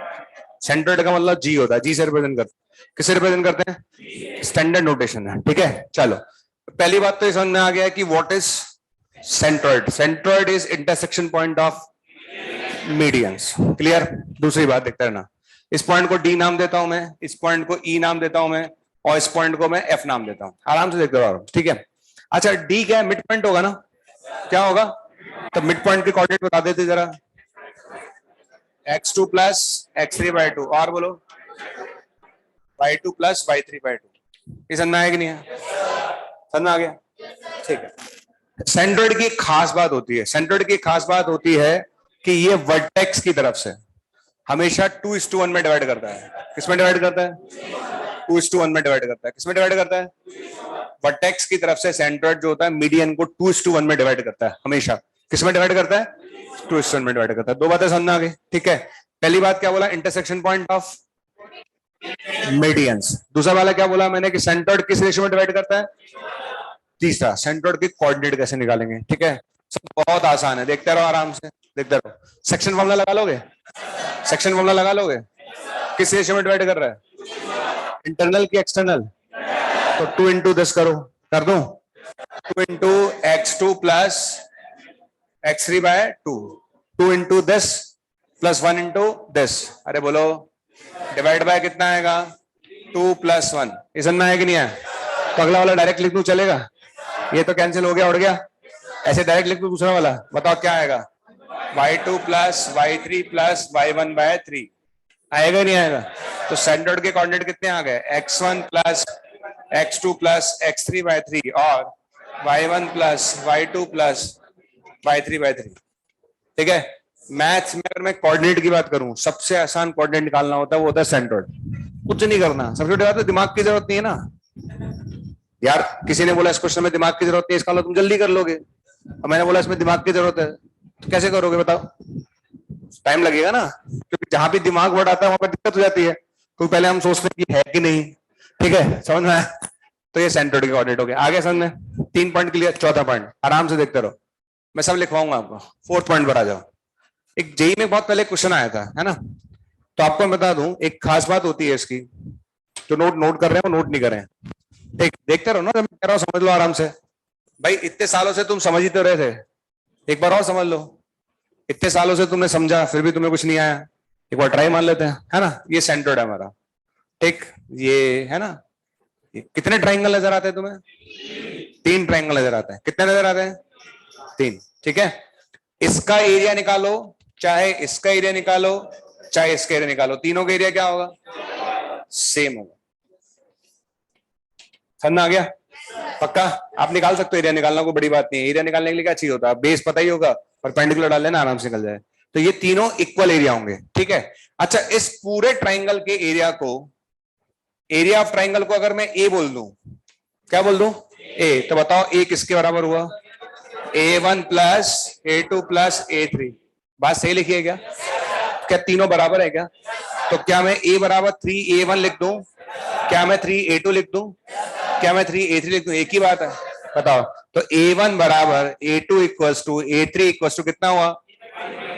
सेंट्रोइड का मतलब जी होता है, जी से रिप्रेजेंट करते हैं। किससे रिप्रेजेंट करते हैं? स्टैंडर्ड नोटेशन है। ठीक है, चलो पहली बात तो ये समझ में आ गया कि what is centroid. Centroid is intersection point of medians. Clear? दूसरी बात देखते रहना, इस पॉइंट को डी नाम देता हूं मैं, इस पॉइंट को ई नाम देता हूं मैं, और इस पॉइंट को मैं एफ नाम देता हूं। आराम से देखते रहो, ठीक है। अच्छा, डी क्या है? मिड पॉइंट होगा ना? क्या होगा? तो मिड पॉइंट के कोऑर्डिनेट बता देते जरा। x2 प्लस x3/2, और बोलो y2 प्लस y3/2। ये समझ में आया कि नहीं है? समझ में आ गया? ठीक है। सेंट्रोइड की एक खास बात होती है, सेंट्रोइड की एक खास बात होती है कि ये वर्टेक्स की तरफ से हमेशा 2:1 में डिवाइड करता है। किसमें डिवाइड करता है? 2:1 में डिवाइड करता है। किसमें डिवाइड करता है? वर्टेक्स की तरफ से सेंट्रोइड जो होता है मीडियन को 2:1 में डिवाइड करता है हमेशा। किसमें डिवाइड करता है? 2:1 में डिवाइड करता है। दो बातें समझ आ गई, ठीक है। पहली बात क्या बोला? Intersection point of medians. दूसरा वाला क्या बोला मैंने कि सेंट्रोइड किस रेशियो में डिवाइड करता है? तीसरा, सेंट्रोइड के कोऑर्डिनेट कैसे निकालेंगे। ठीक है, सब बहुत आसान है, देखते रहो आराम से, देखते रहो। सेक्शन फॉर्मूला लगा लोगे? सेक्शन फॉर्मूला लगा लोगे? किस रेशियो में डिवाइड कर रहा है? इंटरनल की एक्सटर्नल? तो 2 इंटू 10 करो, कर दो। 2 into x2 plus x3/2, 2 into 10 plus 1 into 10। अरे बोलो, डिवाइड बाय कितना आएगा? 2 + 1। इस में आया कि नहीं आया? तो अगला वाला डायरेक्ट लिख दूं, चलेगा? ये तो कैंसिल हो गया, उड़ गया। ऐसे डायरेक्ट लिख दूं दूसरा वाला, बताओ क्या आएगा? y2 plus y3 plus y1/3। आएगा नहीं आएगा? तो सेंट्रोइड के कोऑर्डिनेट कितने आ गए? x1 plus x2 plus x3/3 और y1 plus y2 plus y3/3। ठीक है, मैथ्स में अगर मैं कोऑर्डिनेट की बात करूं, सबसे आसान कोऑर्डिनेट निकालना होता है, वो होता है सेंट्रोइड। कुछ नहीं करना, सबसे बड़ी बात है दिमाग की जरूरत नहीं है ना यार। किसी ने बोला इस क्वेश्चन में दिमाग की जरूरत नहीं है, इसका मतलब तुम जल्दी कर लोगे। और मैंने बोला इसमें दिमाग की जरूरत है, तो कैसे करोगे बताओ? टाइम लगेगा ना, क्योंकि जहां भी दिमाग बढ़ाता है वहां पर दिक्कत हो जाती है, क्योंकि पहले हम सोचते हैं कि है कि नहीं। ठीक है, समझ में आया? तो ये सेंट्रोइड के कोऑर्डिनेट हो गए। आगे समझ में? 3 पॉइंट क्लियर। चौथा पॉइंट आराम से देखते रहो, मैं सब लिखवाऊंगा आपको। 4th पॉइंट पर आ जाओ। एक जेई में बहुत पहले क्वेश्चन आया था, है ना? तो आपको मैं बता दूं, एक खास बात होती है इसकी, जो नोट कर रहे हैं वो नोट नहीं कर रहे हैं। ठीक, देखते रहो ना, जब मैं कह रहा हूं समझ लो आराम से। भाई इतने सालों से तुम समझ ही तो रहे थे, एक बार और समझ लो। इतने सालों से तुमने समझा फिर भी तुम्हें कुछ नहीं आया, एक बार ट्राई मान लेते हैं, है ना? ये सेंट्रोइड है हमारा। ठीक, ये है ना? ये कितने ट्राइंगल नजर आते हैं तुम्हें? 3 ट्राइंगल नजर आते हैं। कितने नजर आते हैं? 3। ठीक है, इसका एरिया निकालो, चाहे इसका एरिया निकालो, चाहे इसका एरिया निकालो, तीनों का एरिया क्या होगा? सेम होगा। समझ आ गया? पक्का? आप निकाल सकते हो, एरिया निकालना कोई बड़ी बात नहीं है। एरिया निकालने के लिए क्या चाहिए होता है? बेस पता ही होगा, परपेंडिकुलर डाल लेना, आराम से निकल जाए। तो ये तीनों इक्वल एरिया होंगे। ठीक है, अच्छा इस पूरे ट्राइंगल के एरिया को, एरिया ऑफ ट्राइंगल को अगर मैं ए बोल दूं, क्या बोल दूं? ए, तो बताओ ए किसके बराबर हुआ? A1 plus A2 plus A3। बात सही लिखी है क्या? क्या तीनों बराबर है क्या? तो क्या मैं A बराबर 3A1 लिख दूं? क्या मैं 3A2 लिख दूं? क्या मैं 3A3 लिख दूं? एक ही बात है, बताओ। तो A1 बराबर A2 equals to A3 equals to कितना हुआ?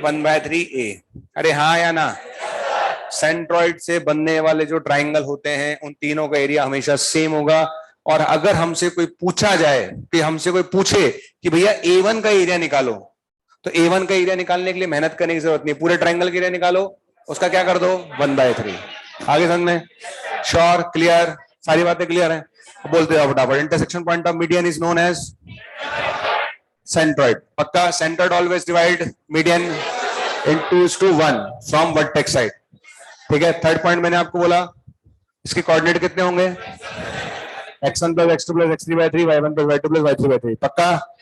1/3A। अरे हाँ या ना? सेंट्रोइड से बनने वाले जो ट्राइंगल होते हैं उन तीनों का एरिया हमेशा सेम होगा, और अगर हमसे कोई पूछा जाए कि हमसे कोई पूछे कि भैया A1 का एरिया निकालो, तो A1 का एरिया निकालने के लिए मेहनत करने की जरूरत नहीं, पूरे ट्राइंगल का एरिया निकालो, उसका क्या कर दो 1/3। आगे समझ में? श्योर? क्लियर? सारी बातें क्लियर है? बोलते जाओ फटाफट। Intersection point of median is known as centroid. पक्का? Centroid always divide median into 1 from vertex side. ठीक है। थर्ड पॉइंट मैंने आपको बोला, इसके कोऑर्डिनेट कितने होंगे? x1 plus x2 plus x3/3, y1 plus y2 plus y3/3। पक्का?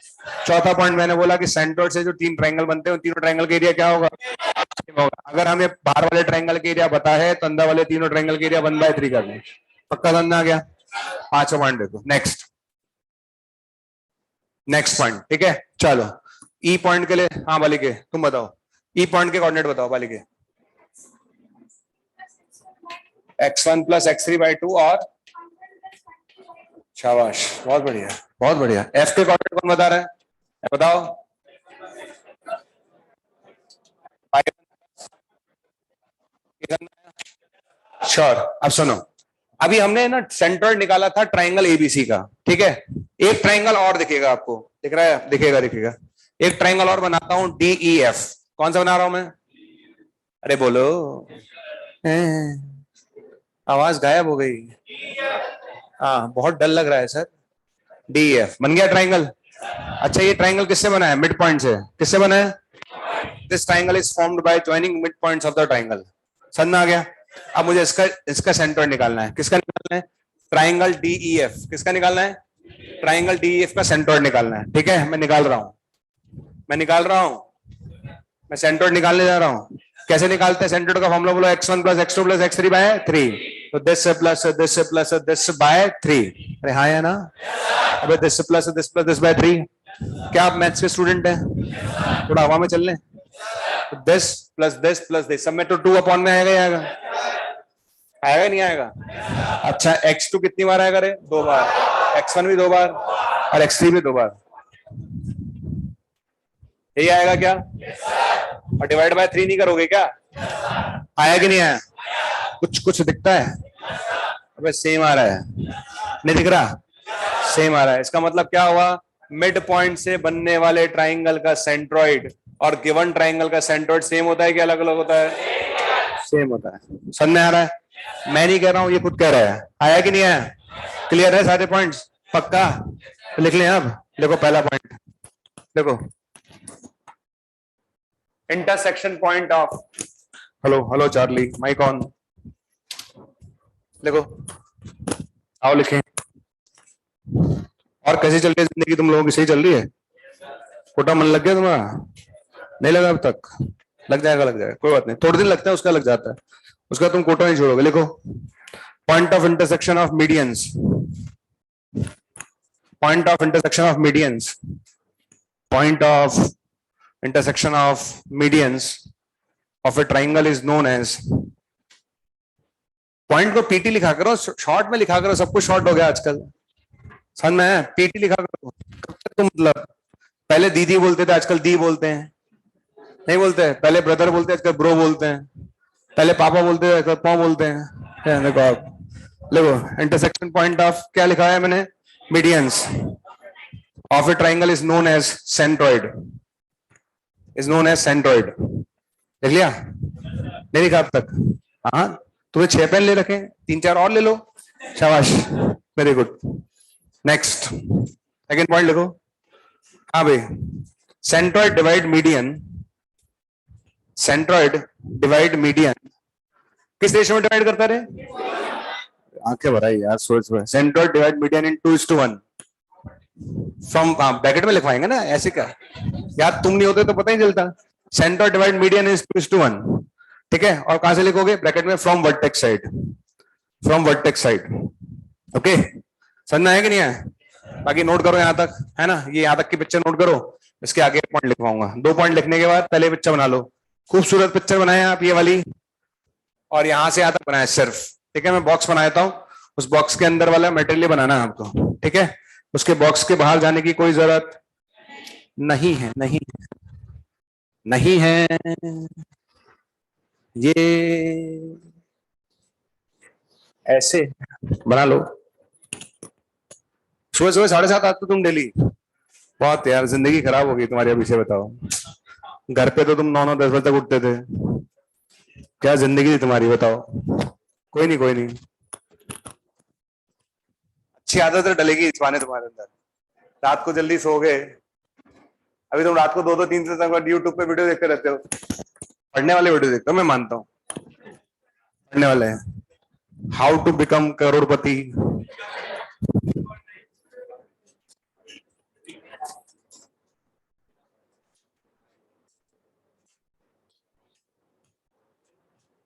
चौथा पॉइंट मैंने बोला कि सेंट्रॉइड से जो 3 ट्रायंगल बनते हैं, उन तीनों ट्रायंगल का एरिया क्या होगा? अगर हमें बाहर वाले ट्रायंगल का एरिया पता है तो अंदर वाले तीनों ट्रायंगल का एरिया 1/3 कर दें। पक्का समझ आ गया? पांचवा पॉइंट देखो। Next point. ठीक है, चलो ई पॉइंट के लिए, हाँ बालिके तुम बताओ, ई पॉइंट के कोऑर्डिनेट बताओ बालिके। x1 प्लस x3/2 और शाबाश, बहुत बढ़िया बहुत बढ़िया। एफ के कोऑर्डिनेट कौन बता रहा है? बताओ। श्योर। अब सुनो, अभी हमने ना सेंट्रॉइड निकाला था ट्राइंगल एबीसी का। ठीक है, एक ट्राइंगल और दिखेगा आपको, दिख रहा है? दिखेगा। एक ट्राइंगल और बनाता हूं DEF। कौन सा बना रहा हूं मैं? अरे बोलो, आवाज गायब हो गई। हाँ, बहुत डर लग रहा है सर। DEF बन गया ट्राइंगल। अच्छा, ये ट्राइंगल किससे बना है? मिड पॉइंट से। किससे बना है? This triangle is formed by joining mid points of the triangle. समझ में आ गया? अब मुझे इसका सेंटर निकालना है। किसका निकालना है? Triangle DEF। किसका निकालना है? ट्राइंगल DEF का सेंटर निकालना है। ठीक है, मैं निकाल रहा हूं। मैं सेंटर निकालने जा रहा हूं। कैसे निकालते हैं सेंटर का फॉर्मूला? बोलो, x1 plus x2 plus x3/3, तो this plus this plus this by 3। अरे हाँ है ना? अबे दिस प्लस दिस बाय 3। क्या आप मैथ्स के स्टूडेंट हैं? थोड़ा हवा में चल लें। दिस प्लस दिस सब में तो 2 अपॉन में आएगा ही आएगा। आएगा नहीं आएगा? अच्छा, x2 कितनी बार आएगा रे? 2 बार। x1 भी 2 बार और x3 भी 2 बार। यही आएगा क्या? और डिवाइड बाय 3 नहीं करोगे क्या? आया कि नहीं आया? कुछ दिखता है? अबे सेम आ रहा है, नहीं दिख रहा? सेम आ रहा है। इसका मतलब क्या हुआ? मिड पॉइंट से बनने वाले ट्राइंगल का सेंट्रॉइड और गिवन ट्राइंगल का सेंट्रॉइड सेम होता है कि अलग अलग होता है? सेम होता है। समझ में आ रहा है? मैं नहीं कह रहा हूं, ये खुद कह रहा है। आया कि नहीं आया? क्लियर है सारे पॉइंट्स? पक्का? तो लिख लें अब। देखो पहला पॉइंट, देखो, intersection point of, hello Charlie, mike on. देखो, आओ लिखें। और कैसी चल रही है जिंदगी तुम लोगों की? सही चल रही है? कोटा मन लग गया तुम्हारा? नहीं लगा अब तक? लग जाएगा कोई बात नहीं, थोड़े दिन लगता है, उसका लग जाता है, उसका तुम कोटा नहीं छोड़ोगे। लिखो, point of intersection of medians. Point of intersection of medians. Point of intersection of medians of a triangle is known as। Point को पीटी लिखा करो, शॉर्ट में लिखा करो, सब कुछ शॉर्ट हो गया आजकल। समझ में? पीटी लिखा करो। कब तक तुम, मतलब पहले दीदी बोलते थे, आजकल दी बोलते हैं। नहीं बोलते? पहले ब्रदर बोलते हैं, आजकल ब्रो बोलते हैं। पहले पापा बोलते थे, आजकल पौ बोलते हैं। देखो आप, देखो, इंटरसेक्शन पॉइंट ऑफ क्या लिखा है मैंने? Medians of a triangle is known as centroid. Is known as centroid. देख लिया? नहीं लिखा अब तक? हाँ, तुम्हें 6 पेन ले रखे, 3-4 और ले लो। शाबाश, very good. Next, second point लिखो। हाँ भाई, centroid divide median. Centroid divide median किस रेशियो में डिवाइड करता रहे? आंखें भराई यार, सोच। Centroid divide median in 2:1 from, bracket में लिखवाएंगे ना, ऐसे क्या यार, तुम नहीं होते तो पता ही चलता। Centre divide median is 2:1। ठीक है, और कहां से लिखोगे? ब्रैकेट में, from vertex side. From vertex side. Okay, समझ में आया कि नहीं आया? बाकी नोट करो यहां तक, है ना? ये यहां तक की पिक्चर नोट करो, इसके आगे पॉइंट लिखवाऊंगा। 2 पॉइंट लिखने के बाद पहले पिक्चर बना लो। खूबसूरत पिक्चर बनाए आप, ये वाली, और यहां से यहां तक बनाए सिर्फ। ठीक है, मैं बॉक्स बनाता हूं, उस बॉक्स के अंदर वाला मटेरियल बनाना है आपको। ठीक है, उसके बॉक्स के बाहर जाने की कोई जरूरत नहीं है। नहीं है। ये ऐसे बना लो। सुबह सुबह 7:30 आते तुम डेली? बहुत यार, जिंदगी खराब हो गई तुम्हारी। अभी से बताओ, घर पे तो तुम 9-9 10 बजे तक उठते थे। क्या जिंदगी थी तुम्हारी, बताओ। कोई नहीं, कोई नहीं, अच्छी आदत डलेगी इस बहाने तुम्हारे अंदर। रात को जल्दी सो गए। अभी तुम रात को 2-2 3 तक यूट्यूब पे वीडियो देखते रहते हो। पढ़ने वाले वीडियो देखते हो, मैं मानता हूँ, पढ़ने वाले हैं। हाउ टू बिकम करोड़पति।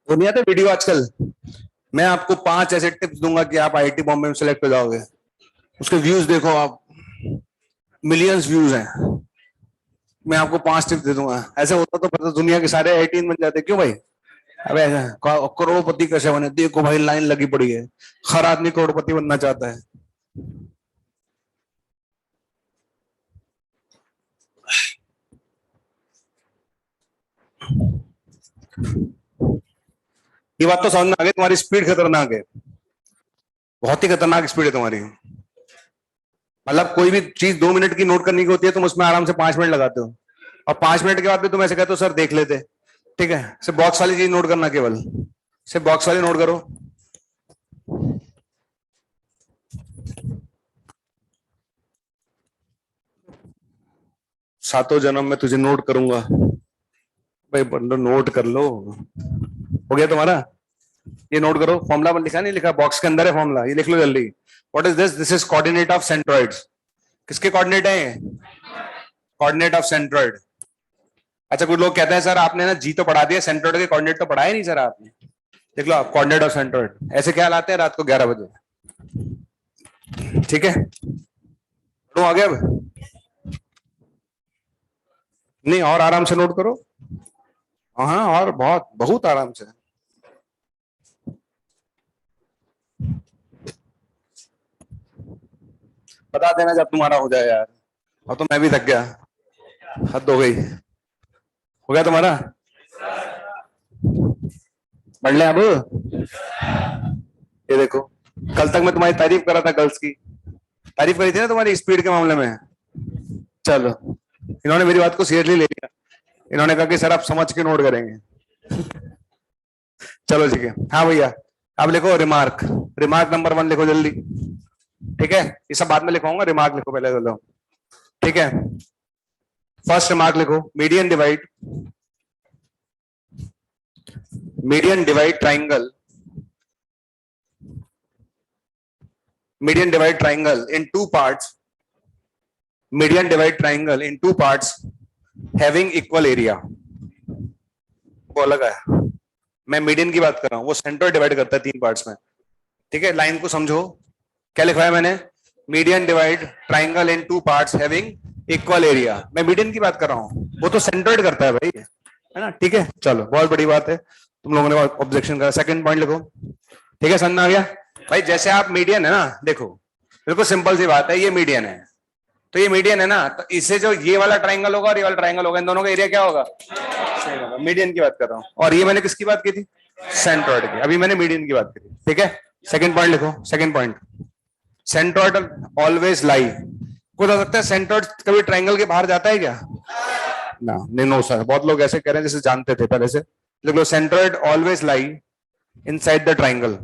वो नहीं आते वीडियो आजकल? मैं आपको 5 ऐसे टिप्स दूंगा कि आप आईआईटी बॉम्बे में सिलेक्ट हो जाओगे। उसके व्यूज देखो आप, मिलियंस व्यूज हैं। मैं आपको 5 टिप्स दे दूंगा। ऐसे होता तो पता दुनिया के सारे आईआईटी बन जाते, क्यों भाई? अब ऐसा करोड़पति कैसे बने? देखो भाई, लाइन लगी पड़ी है। हर आदमी करोड़पति बनना चाहता है। ये बात तो समझ में आ गई, तुम्हारी स्पीड खतरनाक है। बहुत ही खतरनाक स्पीड है तुम्हारी। मतलब कोई भी चीज 2 मिनट की नोट करने की होती है, तुम उसमें आराम से 5 मिनट लगाते हो। और 5 मिनट के बाद भी तुम ऐसे कहते हो सर देख लेते। ठीक है, सिर्फ बॉक्स वाली चीज नोट करना, केवल सिर्फ बॉक्स वाली नोट करो। सातों जन्म में तुझे नोट करूंगा। भाई बंदो, नोट कर लो। हो गया तुम्हारा? ये नोट करो। फॉर्मूला पर लिखा नहीं लिखा? बॉक्स के अंदर है फॉर्मूला, ये लिख लो जल्दी। What is this? This is coordinate of centroids. किसके कोऑर्डिनेट है? Coordinate of centroid. अच्छा, कुछ लोग कहते हैं सर आपने ना जी तो पढ़ा दिया, सेंट्रॉइड के कोऑर्डिनेट तो पढ़ाया नहीं सर आपने। देख लो आप, कोऑर्डिनेट ऑफ सेंट्रॉइड ऐसे ख्याल आते हैं रात को 11 बजे। ठीक है, पढ़ो आगे अब। नहीं, और आराम से नोट करो। हाँ, और बहुत बहुत आराम से। बता देना जब तुम्हारा हो जाए यार। और तो मैं भी थक गया, हद हो गई। हो गया तुम्हारा? पढ़ ले अब। ये देखो, कल तक मैं तुम्हारी तारीफ कर रहा था, गर्ल्स की तारीफ करी थी ना तुम्हारी स्पीड के मामले में। चलो, इन्होंने मेरी बात को सीरियसली ले लिया। इन्होंने कहा कि सर आप समझ के नोट करेंगे। चलो ठीक है। हाँ भैया, अब लिखो रिमार्क। रिमार्क नंबर 1 लिखो जल्दी। ठीक है, ये सब बाद में लिखवाऊंगा, रिमार्क लिखो पहले तो। ठीक है, फर्स्ट रिमार्क लिखो। Median divide, median divide triangle, median divide triangle in 2 parts, median divide triangle in 2 parts having equal area। वो अलग है, मैं मीडियन की बात कर रहा हूं, वो सेंटर डिवाइड करता है 3 पार्ट्स में। ठीक है, लाइन को समझो, क्या लिखवाया मैंने? Median divide triangle in 2 parts having equal area. मैं मीडियन की बात कर रहा हूं, वो तो सेंटर्ड करता है भाई, है ना? ठीक है, चलो बहुत बड़ी बात है, तुम लोगों ने ऑब्जेक्शन करा। सेकंड पॉइंट लिखो। ठीक है, समझ में आ गया भाई? जैसे आप मीडियन है ना, देखो बिल्कुल सिंपल सी बात है, ये मीडियन है तो ये मीडियन है ना, तो इससे जो ये वाला ट्राइंगल होगा और ये वाला ट्राइंगल होगा, इन दोनों का एरिया क्या होगा? मीडियन की बात कर रहा हूं। और ये मैंने किसकी बात की थी? सेंट्रॉइड की। अभी मैंने मीडियन की बात करी। ठीक है, सेकंड पॉइंट लिखो। सेकंड पॉइंट, सेंट्रॉइड ऑलवेज लाई। कुछ हो सकता है सेंट्रॉइड कभी ट्राइंगल के बाहर जाता है क्या? ना, नहीं, नो सर। बहुत लोग ऐसे कह रहे हैं जैसे जानते थे पहले से। लिख लो, centroid always lie inside the triangle.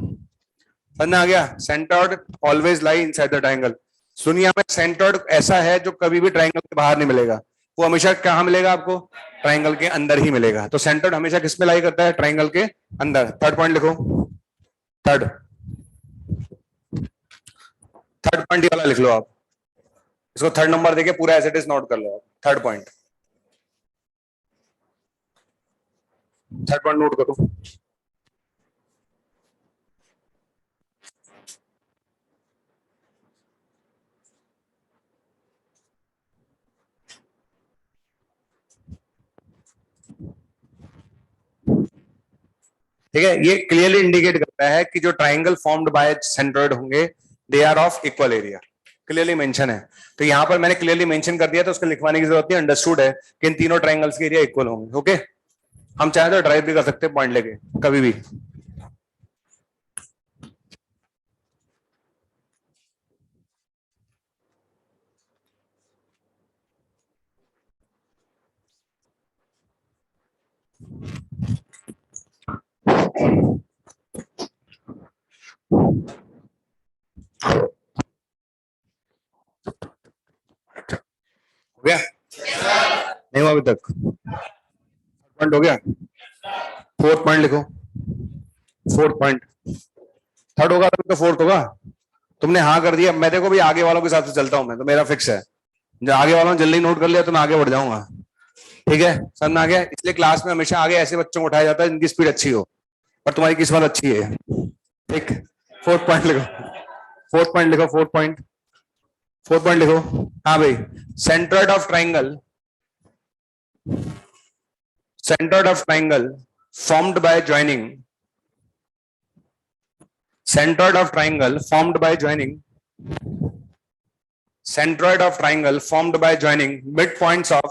समझ में आ गया? Centroid always lie inside the triangle. दुनिया में सेंटर्ड ऐसा है जो कभी भी ट्राइंगल के बाहर नहीं मिलेगा, वो हमेशा कहां मिलेगा आपको? ट्राइंगल के अंदर ही मिलेगा। तो सेंटर्ड हमेशा किस में लाई करता है? ट्राइंगल के अंदर। थर्ड पॉइंट लिखो। थर्ड थर्ड पॉइंट वाला लिख लो आप। इसको थर्ड नंबर देके पूरा एज इट इज नोट कर लो आप। Third point, third point note करो। ठीक है, ये क्लियरली इंडिकेट करता है कि जो ट्राइंगल फॉर्म्ड बाय सेंट्रॉइड होंगे, they are of equal area. Clearly mention है। तो यहां पर मैंने क्लियरली मेंशन कर दिया, तो उसको लिखवाने की जरूरत नहीं, अंडरस्टूड है कि इन तीनों ट्राइंगल्स के एरिया इक्वल होंगे। ओके, हम चाहे तो ड्राइव भी कर सकते हैं पॉइंट लेके कभी भी। हो गया? नहीं हुआ अभी तक? पॉइंट हो गया? फोर्थ पॉइंट लिखो। फोर्थ पॉइंट थर्ड होगा तो फोर्थ होगा। तुमने हाँ कर दिया, मैं देखो भी आगे वालों के साथ से चलता हूं, मैं तो मेरा फिक्स है, जो आगे वालों ने जल्दी नोट कर लिया तो मैं आगे बढ़ जाऊंगा। ठीक है, समझ में आ गया? इसलिए क्लास में हमेशा आगे ऐसे बच्चों को उठाया जाता है जिनकी स्पीड अच्छी हो, पर तुम्हारी किस्मत अच्छी है। ठीक, फोर्थ पॉइंट लिखो। फोर्थ पॉइंट लिखो। फोर्थ पॉइंट, फोर्थ पॉइंट लिखो। हाँ भाई, centroid of triangle, centroid of triangle formed by joining, centroid of triangle formed by joining, centroid of triangle formed by joining midpoints of,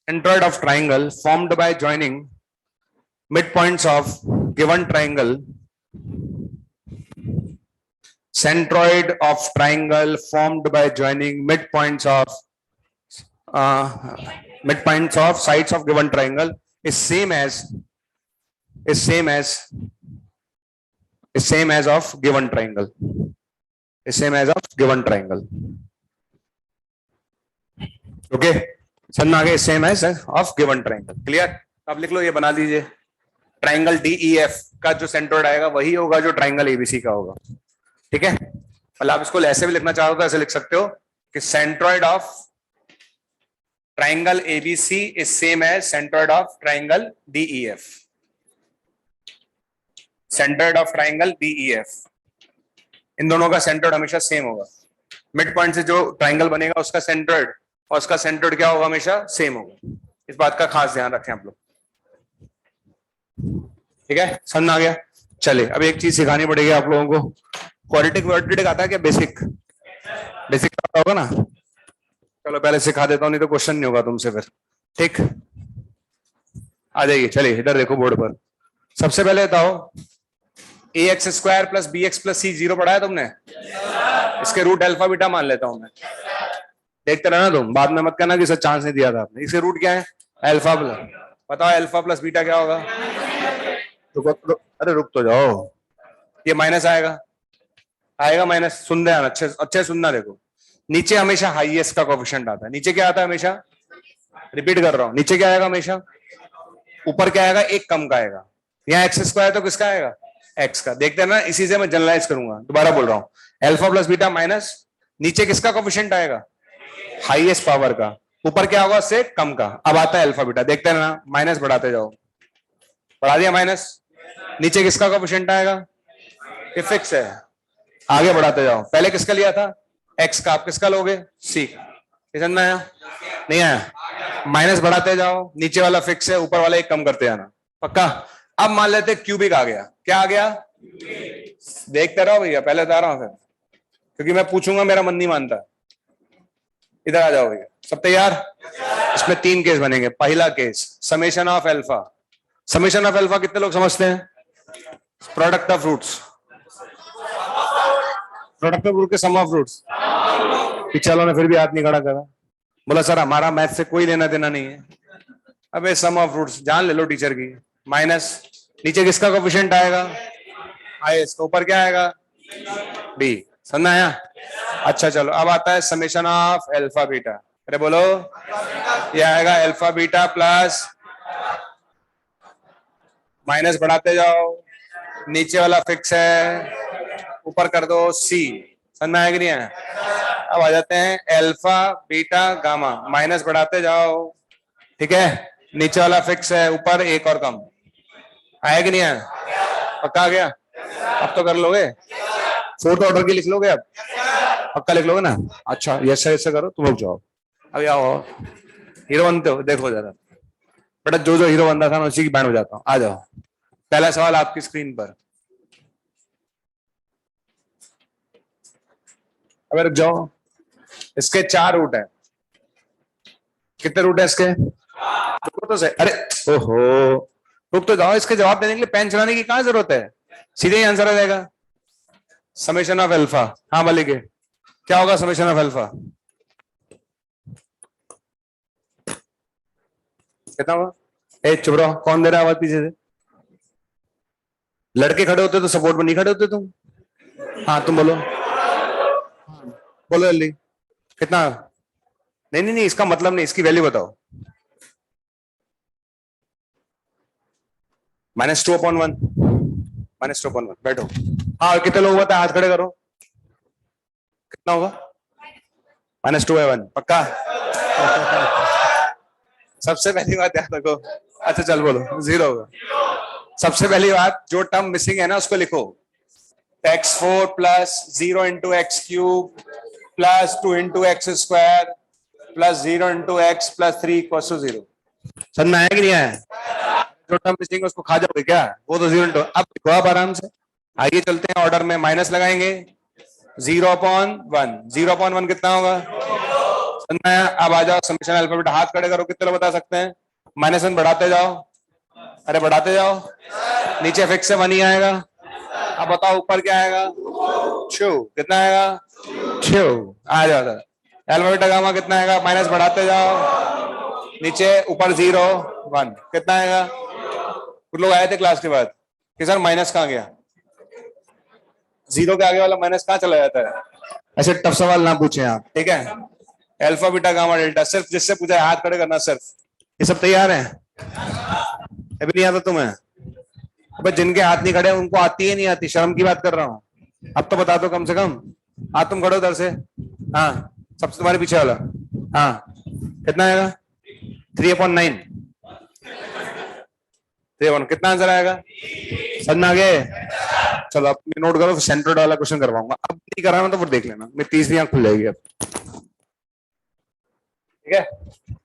centroid of triangle formed by joining midpoints of given triangle, centroid of triangle formed by joining midpoints of midpoints of sides of given triangle is same as of given triangle, is same as of given triangle. Okay, समझ में आ गया? Same as of given triangle. Clear? अब लिख लो, ये बना दीजिए। ट्राइंगल DEF का जो सेंट्रोइड आएगा वही होगा जो ट्राइंगल ABC का होगा। ठीक है, मतलब आप इसको ऐसे भी लिखना चाहो तो ऐसे लिख सकते हो कि centroid of triangle ABC is same as centroid of triangle DEF। Centroid of triangle DEF, इन दोनों का सेंट्रोइड हमेशा सेम होगा। मिड पॉइंट से जो ट्राइंगल बनेगा उसका सेंट्रोइड और उसका सेंट्रोइड क्या होगा? हमेशा सेम होगा। इस बात का खास ध्यान रखें आप लोग। ठीक है, समझ में आ गया? चलिए, अब एक चीज सिखानी पड़ेगी आप लोगों को। क्वाड्रेटिक वर्टिटिक आता है क्या? बेसिक बेसिक आता होगा ना? चलो पहले सिखा देता हूँ, नहीं तो क्वेश्चन नहीं होगा तुमसे फिर। ठीक, आ जाइए। चलिए इधर देखो बोर्ड पर। सबसे पहले बताओ, AX² + BX + C 0 पढ़ा है तुमने? इसके रूट अल्फा बीटा मान लेता हूं मैं। देखते रहना तुम, बाद में मत कहना कि सर चांस नहीं दिया था आपने। इसके रूट क्या है? अल्फा प्लस, बताओ अल्फा प्लस बीटा क्या होगा? अरे रुक तो जाओ, ये माइनस आएगा, आएगा माइनस। सुन ध्यान, अच्छे अच्छे सुनना। देखो, नीचे हमेशा हाईएस्ट का कोएफिशिएंट आता है। नीचे क्या आता है हमेशा? रिपीट कर रहा हूं, नीचे क्या आएगा हमेशा? ऊपर क्या आएगा? एक कम का आएगा। यहाँ X² तो किसका आएगा? X का। देखते हैं ना, इसी से मैं जनरलाइज करूंगा। दोबारा बोल रहा हूँ, अल्फा प्लस बीटा माइनस, नीचे किसका कोएफिशिएंट आएगा? हाईएस्ट पावर का। ऊपर क्या होगा? उससे कम का। अब आता है अल्फा बीटा। देखते हैं ना, माइनस बढ़ाते जाओ। बढ़ा दिया माइनस, नीचे किसका कोएफिशिएंट आएगा? ये फिक्स है, आगे बढ़ाते जाओ। पहले किसका लिया था? X का, आप किसका लोगे? C। समझ में आया? नहीं आया? माइनस बढ़ाते जाओ, नीचे वाला फिक्स है, ऊपर वाला एक कम करते जाना। पक्का? अब मान लेते क्यूबिक आ गया। क्या आ गया? देखते रहो भैया, पहले बता रहा हूं फिर, क्योंकि मैं पूछूंगा मेरा मन नहीं मानता। इधर आ जाओ भैया, सब तैयार? इसमें 3 केस बनेंगे। पहला case, summation of alpha. Summation of alpha कितने लोग समझते हैं? Product of roots, product of root के सम ऑफ रूट्स। पीछे वालों ने फिर भी हाथ नहीं खड़ा करा, बोला सर हमारा मैथ से कोई लेना देना नहीं है। अबे सम ऑफ रूट्स जान ले लो टीचर की। माइनस, नीचे किसका कोएफिशिएंट आएगा? हाईएस्ट। ऊपर क्या आएगा? बी। समझ आया? अच्छा चलो, अब आता है समेशन ऑफ अल्फा बीटा। अरे बोलो, ये आएगा अल्फा बीटा प्लस, माइनस बढ़ाते जाओ, नीचे वाला फिक्स है, ऊपर कर दो C। समझ में आया कि नहीं है? अब आ जाते हैं अल्फा बीटा गामा, माइनस बढ़ाते जाओ। ठीक है, नीचे वाला फिक्स है, ऊपर एक और कम। आया कि नहीं आया? पक्का आ गया? अब तो कर लोगे, फोर्थ ऑर्डर की लिख लोगे अब? पक्का लिख लोगे ना? अच्छा, ऐसे ऐसे करो, तुम रुक जाओ। अभी आओ, हीरो बनते हो, देखो जरा बेटा, जो जो हीरो बनता था ना उसी की बैंड बजाता हूँ। आ जाओ, पहला सवाल आपकी स्क्रीन पर। अब रुक जाओ, इसके 4 रूट है। कितने रूट है इसके? रुको तो सही। अरे ओहो, रुक तो जाओ। इसके जवाब देने के लिए पेन चलाने की कहां जरूरत है? सीधे ही आंसर आ जाएगा। Summation of alpha. हाँ मलिक, क्या होगा समेशन ऑफ अल्फा? कितना होगा? ए चुप रहो, कौन दे रहा है आवाज पीछे से? लड़के खड़े होते तो सपोर्ट में नहीं खड़े होते तुम? हाँ तुम बोलो, बोलो जल्दी। कितना? नहीं नहीं नहीं, इसका मतलब नहीं, इसकी वैल्यू बताओ। -2/1। -2/1, बैठो। हाँ कितने लोग बताए, हाथ खड़े करो। कितना होगा? -2/1 पक्का? सबसे पहली बात याद रखो। अच्छा चल बोलो, 0 होगा। सबसे पहली बात, जो टर्म मिसिंग है ना उसको लिखो। x4 plus 0 into x cube plus 2 into x square plus 0 into x plus 3 equal to 0। समझ में आया कि नहीं आया? जो टर्म मिसिंग है उसको खा जाओगे क्या? वो तो 0 इंटू, अब लिखो आप आराम से। आइए चलते हैं ऑर्डर में, माइनस लगाएंगे। 0/1, 0/1 कितना होगा? समझ में आया? अब आ जाओ समेशन अल्फाबेट, हाथ खड़े करो, कितने लोग बता सकते हैं? -1 बढ़ाते जाओ, अरे बढ़ाते जाओ, नीचे फिक्स से 1 ही आएगा। अब बताओ ऊपर क्या आएगा? 2, कितना आएगा? 2। आ जाओ सर, अल्फाबेट गामा कितना आएगा? माइनस बढ़ाते जाओ, नीचे ऊपर 0 1, कितना आएगा? कुछ लोग आए थे क्लास के बाद कि सर माइनस कहाँ गया? 0 के आगे वाला माइनस कहाँ चला जाता है? ऐसे टफ सवाल ना पूछे आप, ठीक है? अल्फा बीटा गामा डेल्टा, सिर्फ जिससे पूछा है हाथ खड़े करना सिर्फ। ये सब तैयार है? अभी नहीं आता तुम्हें? अबे जिनके हाथ नहीं खड़े उनको आती है नहीं आती, शर्म की बात कर रहा हूँ। अब तो बता दो कम से कम। हाथ तुम खड़ो उधर से, हाँ सबसे तुम्हारे पीछे वाला, हाँ कितना आएगा? 3/9। 3/1 कितना आंसर आएगा? समझ में आ गए? चलो अब नोट करो, सेंटर वाला क्वेश्चन करवाऊंगा। अब नहीं कराना तो फिर देख लेना, मेरी तीसरी आंख खुल जाएगी अब, ठीक है?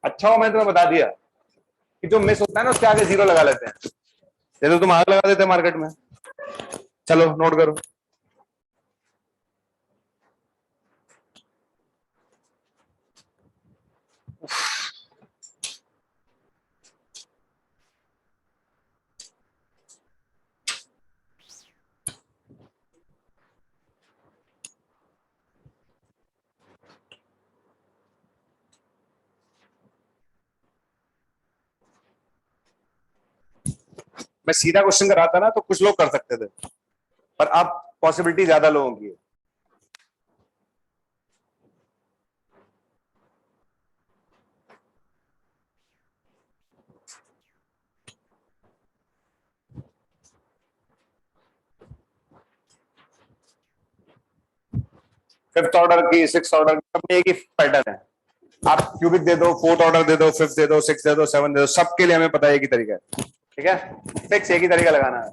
अच्छा हो मैंने तुम्हें बता दिया कि जो मिस होता है ना उसके आगे 0 लगा लेते हैं। ये तो तुम आग लगा देते हैं मार्केट में। चलो नोट करो। मैं सीधा क्वेश्चन कराता ना तो कुछ लोग कर सकते थे, पर अब पॉसिबिलिटी ज्यादा लोगों की है। फिफ्थ ऑर्डर की, सिक्स ऑर्डर की, सब में एक ही पैटर्न है। आप क्यूबिक दे दो, फोर्थ ऑर्डर दे दो, फिफ्थ दे दो, सिक्स दे दो, सेवन दे दो, सबके लिए हमें पता है एक ही तरीका है, ठीक है? फिक्स एक ही तरीका लगाना है।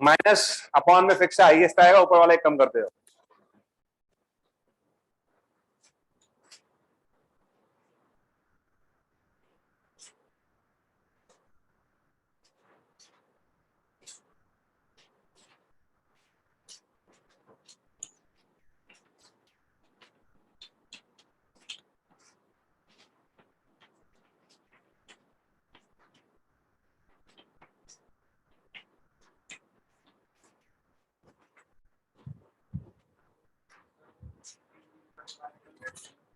माइनस अपॉन में फिक्स हाईएस्ट आएगा, ऊपर वाला एक कम करते हो।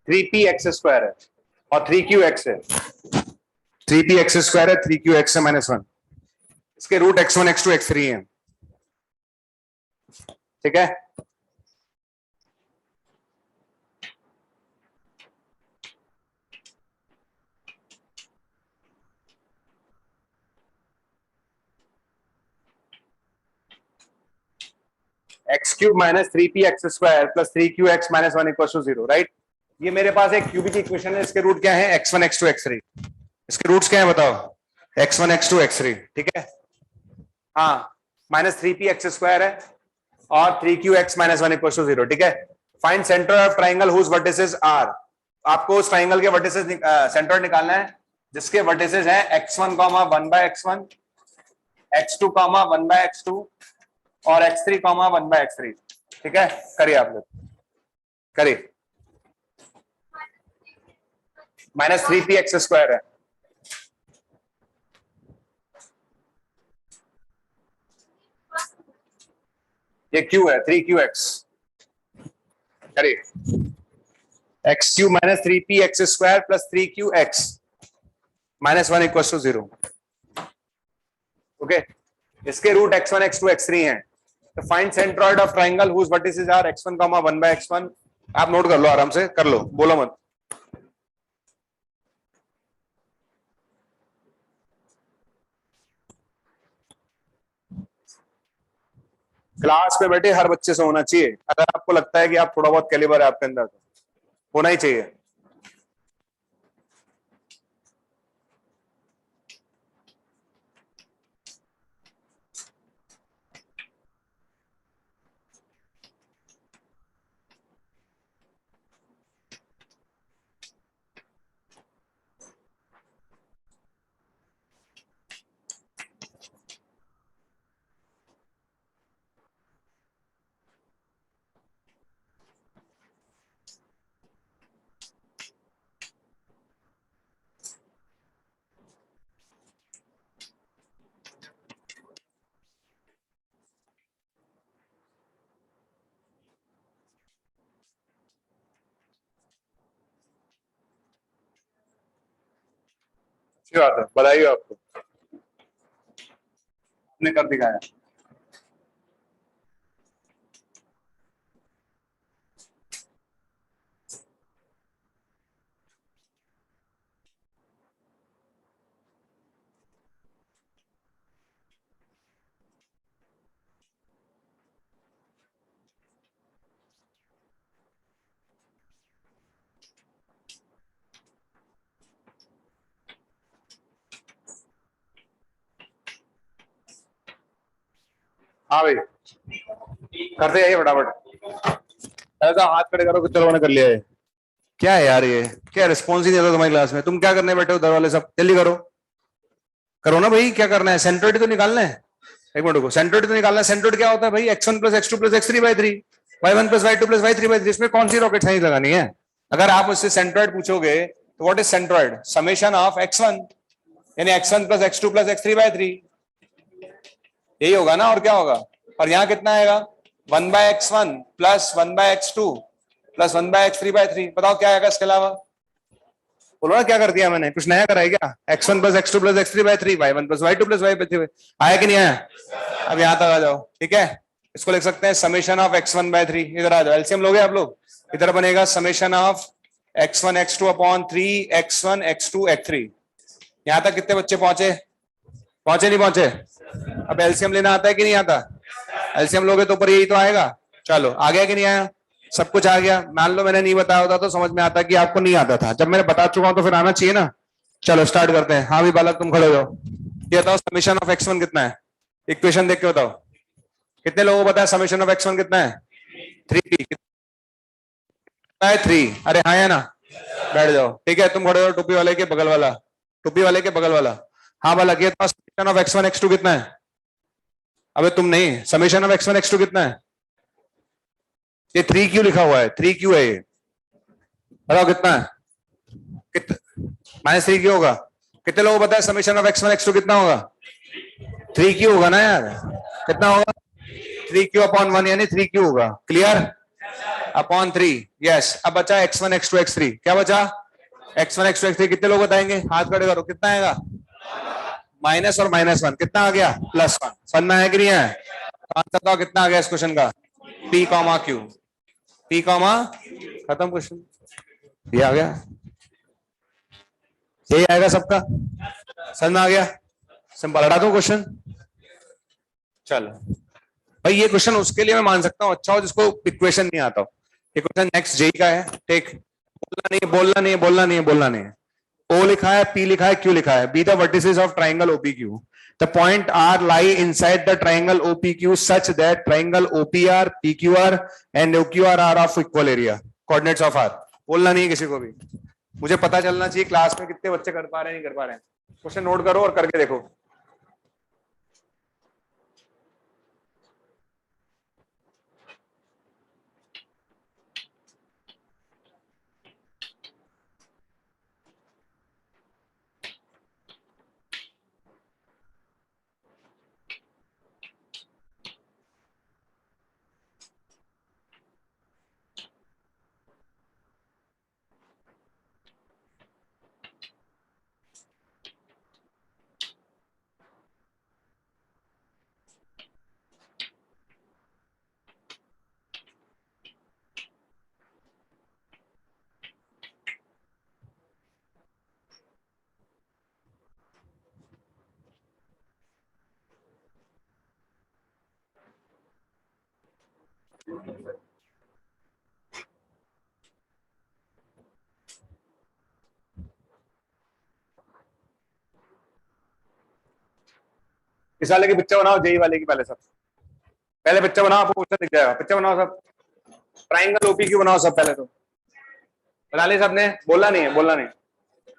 थ्री पी एक्स स्क्वायर है और 3q(x) है। 3p(x)² है, 3q(x) है -1। इसके रूट x1 x2 x3 है, ठीक है? x³ - 3p(x)² + 3q(x) - 1 = 0, right? ये मेरे पास एक क्यूबिक इक्वेशन है, इसके रूट क्या है? x1 x2 x3। इसके रूट्स क्या है बताओ? x1 x2 x3, ठीक है? हाँ, -3p(x)² है और 3q(x) - 1 = 0, ठीक है? Find centre of triangle whose vertices are. आपको उस ट्राइंगल के वर्टिसेस सेंटर निकालना है जिसके वर्टिसेस हैं x1, 1/x1, x2, 1/x2 और x3, 1/x3, ठीक है? करिए आप लोग, करिए। -3p(x)² है, ये q है, 3q(x). करिए, x³ - 3p(x)² + 3q(x) - 1 = 0। ओके, इसके रूट x1 x2 x3 हैं। तो find centroid of triangle whose vertices are x1, 1/x1। आप नोट कर लो, आराम से कर लो, बोलो मत। क्लास में बैठे हर बच्चे से होना चाहिए। अगर आपको लगता है कि आप थोड़ा बहुत कैलिबर है आपके अंदर, तो होना ही चाहिए। अच्छी बात है, बधाई हो आपको, आपने कर दिखाया। हाँ भाई, करते जाइए फटाफट। ऐसा हाथ खड़े करो कि चलो मैंने कर लिया है। क्या है यार ये, क्या रिस्पॉन्स ही नहीं देता तुम्हारी क्लास में? तुम क्या करने बैठे हो उधर वाले सब? जल्दी करो, करो ना भाई, क्या करना है? सेंट्रोइड तो निकालना है। एक मिनट को, सेंट्रोइड तो निकालना है। सेंट्रोइड क्या होता है भाई? x1 plus x2 plus x3/3, y1 plus y2 plus y3/3। इसमें कौन सी रॉकेट साइंस लगानी है? अगर आप मुझसे सेंट्रोइड पूछोगे तो what is centroid? Summation of x1, यानी x1 plus x2 plus x3/3, यही होगा ना, और क्या होगा? और यहाँ कितना आएगा? 1/x1 plus 1/x2 plus 1/x3/3। बताओ क्या आएगा इसके अलावा? बोलो ना, क्या कर दिया मैंने? कुछ नया कराया क्या? x1 plus x2 plus x3/3, y1 plus y2 plus y3। आया कि नहीं आया? अब यहां तक आ जाओ, ठीक है। इसको लिख सकते हैं समेशन ऑफ x1/3। इधर आ जाओ, एलसीएम लोगे आप लोग। इधर बनेगा summation of x1 x2 upon 3 x1 x2 x3। यहां तक कितने बच्चे पहुंचे? पहुंचे नहीं पहुंचे? अब एलसीएम लेना आता है कि नहीं आता? एलसीएम लोगे तो ऊपर यही तो आएगा। चलो, आ गया कि नहीं आया? सब कुछ आ गया। मान लो मैंने नहीं बताया होता तो समझ में आता कि आपको नहीं आता था। जब मैंने बता चुका हूं तो फिर आना चाहिए ना। चलो स्टार्ट करते हैं। हाँ भी बालक, तुम खड़े हो जाओ। ये बताओ समेशन ऑफ x1 कितना है? इक्वेशन देख के बताओ। कितने लोगों को पता है समेशन ऑफ x1 कितना है? 3p कितना है? 3। अरे हाँ या ना? बैठ जाओ, ठीक है। तुम खड़े हो, टोपी वाले के बगल वाला, टोपी वाले के बगल वाला। हाँ बालक, ये तो समेशन ऑफ x1 x2 कितना है? अबे तुम नहीं, समेशन ऑफ x1 x2 कितना है? ये 3 क्यों लिखा हुआ है? 3 क्यों है ये? बताओ कितना है? -3 क्यों होगा? कितने लोगों को पता है समेशन ऑफ x1 x2 कितना होगा? 3 क्यों होगा ना यार? कितना होगा? 3 क्यू अपॉन 1, यानी 3 क्यू होगा। क्लियर? अपॉन 3। यस। अब बचा x1 x2 x3। क्या बचा? x1 x2 x3। कितने लोग बताएंगे? हाथ खड़े करो। कितना आएगा? माइनस और -1 कितना आ गया? +1। समझ में आया कि नहीं है? आंसर बताओ कितना आ गया इस क्वेश्चन का? p comma q। p comma, खत्म क्वेश्चन। ये आ गया, यही आएगा सबका। समझ में आ गया? सिंपल। हटा दूं क्वेश्चन? चलो भाई, ये क्वेश्चन उसके लिए मैं मान सकता हूँ अच्छा हो जिसको इक्वेशन नहीं आता हो। ये क्वेश्चन नेक्स्ट जेई का है। टेक, बोलना नहीं, बोलना नहीं, बोलना नहीं, बोलना नहीं। ओ लिखा है, पी लिखा है, क्यू लिखा है। Be the vertices of triangle OPQ. The point R lie inside the triangle OPQ such that triangle OPR, PQR and OQR are of equal area. Coordinates of R. बोलना नहीं है किसी को भी। मुझे पता चलना चाहिए क्लास में कितने बच्चे कर पा रहे हैं, नहीं कर पा रहे हैं। क्वेश्चन नोट करो और करके देखो। इस वाले की पिक्चर बनाओ, जेई वाले की। पहले सब, पहले पिक्चर बनाओ, आपको क्वेश्चन दिख जाएगा। पिक्चर बनाओ सब, ट्राइंगल ओपी क्यू बनाओ सब। पहले तो बना लिया सबने? बोलना नहीं है, बोलना नहीं।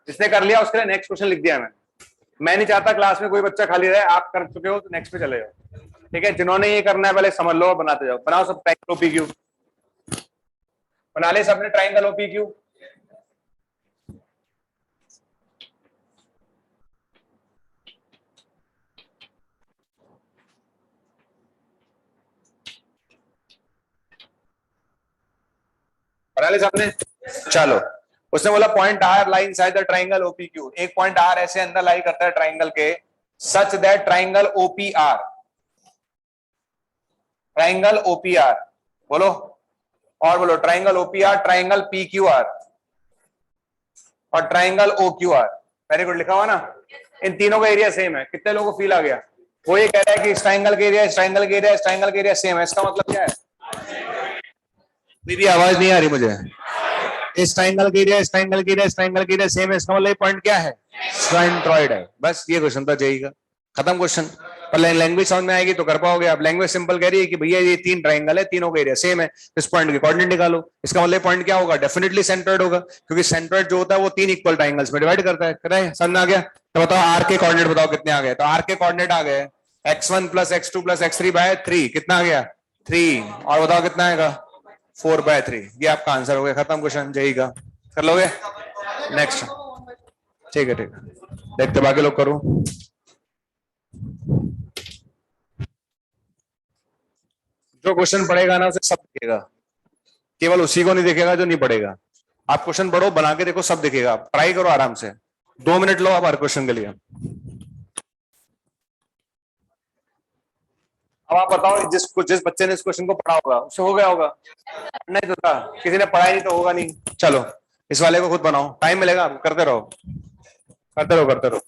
जिसने कर लिया उसके लिए नेक्स्ट क्वेश्चन लिख दिया मैं नहीं चाहता क्लास में कोई बच्चा खाली रहे। आप कर चुके हो तो नेक्स्ट पे चले जाओ, ठीक है? जिन्होंने ये करना है पहले समझ लो और बनाते जाओ। बनाओ सब ट्राइंगल ओपी क्यू। बना लिया सबने ट्राइंगल ओपी क्यू? बना लिया सबने? चलो, उसने बोला point R line side the triangle OPQ. एक पॉइंट आर ऐसे अंदर लाई करता है ट्राइंगल के, such that triangle OPR, triangle OPR बोलो, और बोलो ट्राइंगल ओपीआर, ट्राइंगल पीक्यूआर और ट्राइंगल ओक्यूआर। वेरी गुड, लिखा हुआ ना? इन तीनों का एरिया सेम है। कितने लोगों को फील आ गया? वो ये कह रहा है कि इस ट्राइंगल के एरिया, इस ट्राइंगल के एरिया, इस ट्राइंगल के एरिया सेम है। इसका मतलब क्या है? भी आवाज नहीं आ रही मुझे। इस ट्राइंगल के एरिया, इस ट्राइंगल के एरिया, इस ट्राइंगल के एरिया सेम है। इसका मतलब पॉइंट क्या है? साइनट्रॉइड है। बस ये क्वेश्चन था जेई का, खत्म क्वेश्चन। पर लैंग्वेज समझ में आएगी तो कर पाओगे आप। लैंग्वेज सिंपल कह रही है कि भैया ये तीन ट्राइंगल है, तीनों का एरिया सेम है, इस पॉइंट के कोऑर्डिनेट निकालो। इसका मतलब पॉइंट क्या होगा? डेफिनेटली सेंट्रॉइड होगा, क्योंकि सेंट्रॉइड जो होता है वो तीन इक्वल ट्राइंगल्स में डिवाइड करता है। समझ आ गया? तो बताओ आर के कोऑर्डिनेट बताओ कितने आ गए? तो आर के कोऑर्डिनेट आ गए x1 plus x2 plus x3 bye 3। कितना आ गया? 3। और बताओ कितना आएगा? 4/3। ये आपका आंसर हो गया, खत्म क्वेश्चन जेई का। कर लोगे? नेक्स्ट, ठीक है, ठीक है, देखते बाकी लोग करो। जो क्वेश्चन पढ़ेगा ना उसे सब दिखेगा, केवल उसी को नहीं दिखेगा जो नहीं पढ़ेगा। आप क्वेश्चन पढ़ो, बना के देखो, सब दिखेगा। ट्राई करो आराम से, 2 मिनट लो आप हर क्वेश्चन के लिए। अब आप बताओ, जिस बच्चे ने इस क्वेश्चन को पढ़ा होगा उससे हो गया होगा? नहीं तो था, किसी ने पढ़ा ही नहीं तो होगा नहीं। चलो, इस वाले को खुद बनाओ, टाइम मिलेगा आपको, करते रहो, करते रहो, करते रहो।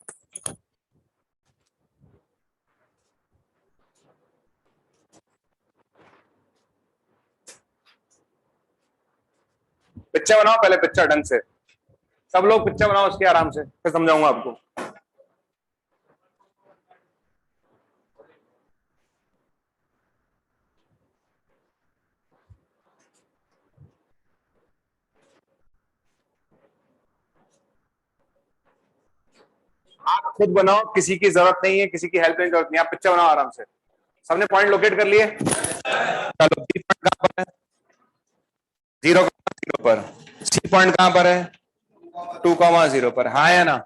पिक्चर बनाओ पहले, पिक्चर ढंग से। सब लोग पिक्चर बनाओ उसके, आराम से, फिर समझाऊंगा आपको। आप खुद बनाओ, किसी की जरूरत नहीं है, किसी की हेल्प की जरूरत नहीं। आप पिक्चर बनाओ आराम से। सबने पॉइंट लोकेट कर लिए? चलो, बी पॉइंट कहां पर है? 0,0 पर। सी पॉइंट कहां पर है? 2,0 पर। हाँ या ना?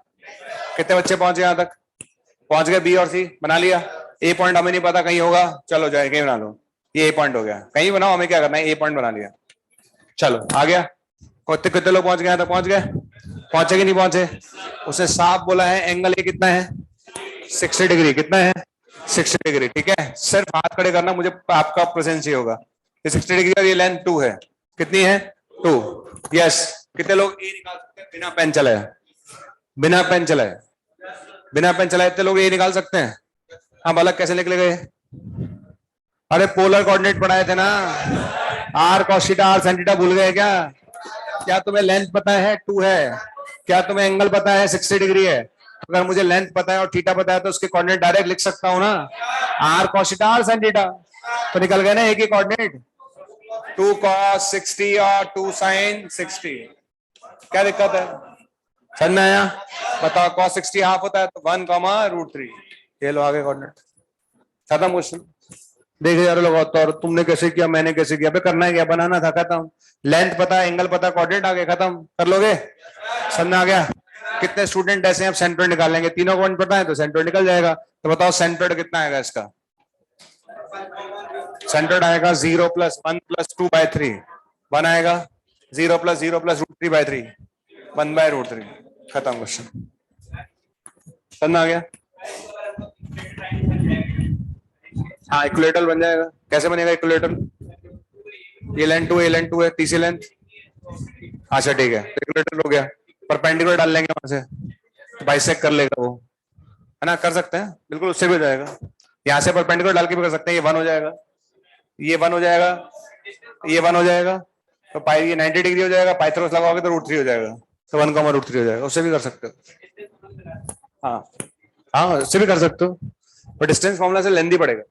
कितने बच्चे पहुंचे यहां तक? पहुंच गए। बी और सी बना लिया। ए पॉइंट हमें नहीं पता, कहीं होगा, चलो जाए कहीं बना लो। ये ए पॉइंट हो गया, कहीं बनाओ, हमें क्या करना है, ए पॉइंट बना लिया। चलो आ गया। कितने कितने लोग पहुंच गए यहां तक? पहुंच गए? पहुंचे कि नहीं पहुंचे? उसने साफ बोला है एंगल ए कितना है? 60 डिग्री। कितना है? 60 डिग्री। ठीक है, सिर्फ हाथ खड़े करना, मुझे आपका प्रेजेंस ही होगा। ये 60 डिग्री और ये लेंथ 2 है। कितनी है? 2। यस। कितने लोग ए निकाल सकते हैं बिना पेन चलाए? बिना पेन चलाए, बिना पेन चलाए इतने लोग ए निकाल सकते हैं? हाँ, अलग कैसे निकले गए? अरे पोलर कोऑर्डिनेट पढ़ाए थे ना, r cos theta, r sin theta, भूल गए क्या? क्या तुम्हें लेंथ पता है? 2 है। क्या तुम्हें एंगल पता है? 60 डिग्री है। अगर मुझे लेंथ पता है और थीटा पता है तो उसके कोऑर्डिनेट डायरेक्ट लिख सकता हूं ना, r cos theta, r sin theta. तो निकल गए ना एक ही कोऑर्डिनेट, 2 cos 60 और 2 sin 60। क्या दिक्कत है? समझ में आया? बताओ, cos 60 हाफ होता है तो 1,√3। ये लो आगे कोऑर्डिनेट, खत्म क्वेश्चन। देखे जा रहे लोग, तो और तुमने कैसे किया, मैंने कैसे किया? करना है क्या? बनाना था, खत्म। लेंथ पता, एंगल पता, कोऑर्डिनेट आ गए, खत्म। कर लोगे? समझ आ गया? कितने स्टूडेंट ऐसे हैं अब सेंट्रोइड निकाल लेंगे? तीनों को पता है तो सेंट्रोइड निकल जाएगा। तो बताओ सेंट्रोइड कितना आएगा इसका? सेंट्रोइड आएगा 0 + 1 + 2/3। 1 आएगा, 0 + 0 + √3/3, 1/√3। खत्म क्वेश्चन। समझ आ गया? हाँ, इक्विलेटरल बन जाएगा। कैसे बनेगा इक्विलेटरल? ये लेंथ 2, ये लेंथ 2 है, तीसरी लेंथ। अच्छा ठीक है, इक्विलेटरल हो गया। परपेंडिकुलर डाल लेंगे वहां से, बाइसेक्ट कर लेगा वो, है ना? कर सकते हैं बिल्कुल, उससे भी हो जाएगा। यहाँ से परपेंडिकुलर डाल के भी कर सकते हैं। ये 1 हो जाएगा, ये 1 हो जाएगा, ये 1 हो जाएगा, तो पाई ये 90 डिग्री हो जाएगा, पाइथागोरस लगाओगे तो √3 हो जाएगा, तो 1, √3 हो जाएगा। उससे भी कर सकते हो। हाँ हाँ, उससे भी कर सकते हो, पर डिस्टेंस फॉर्मूला से लेंदी पड़ेगा,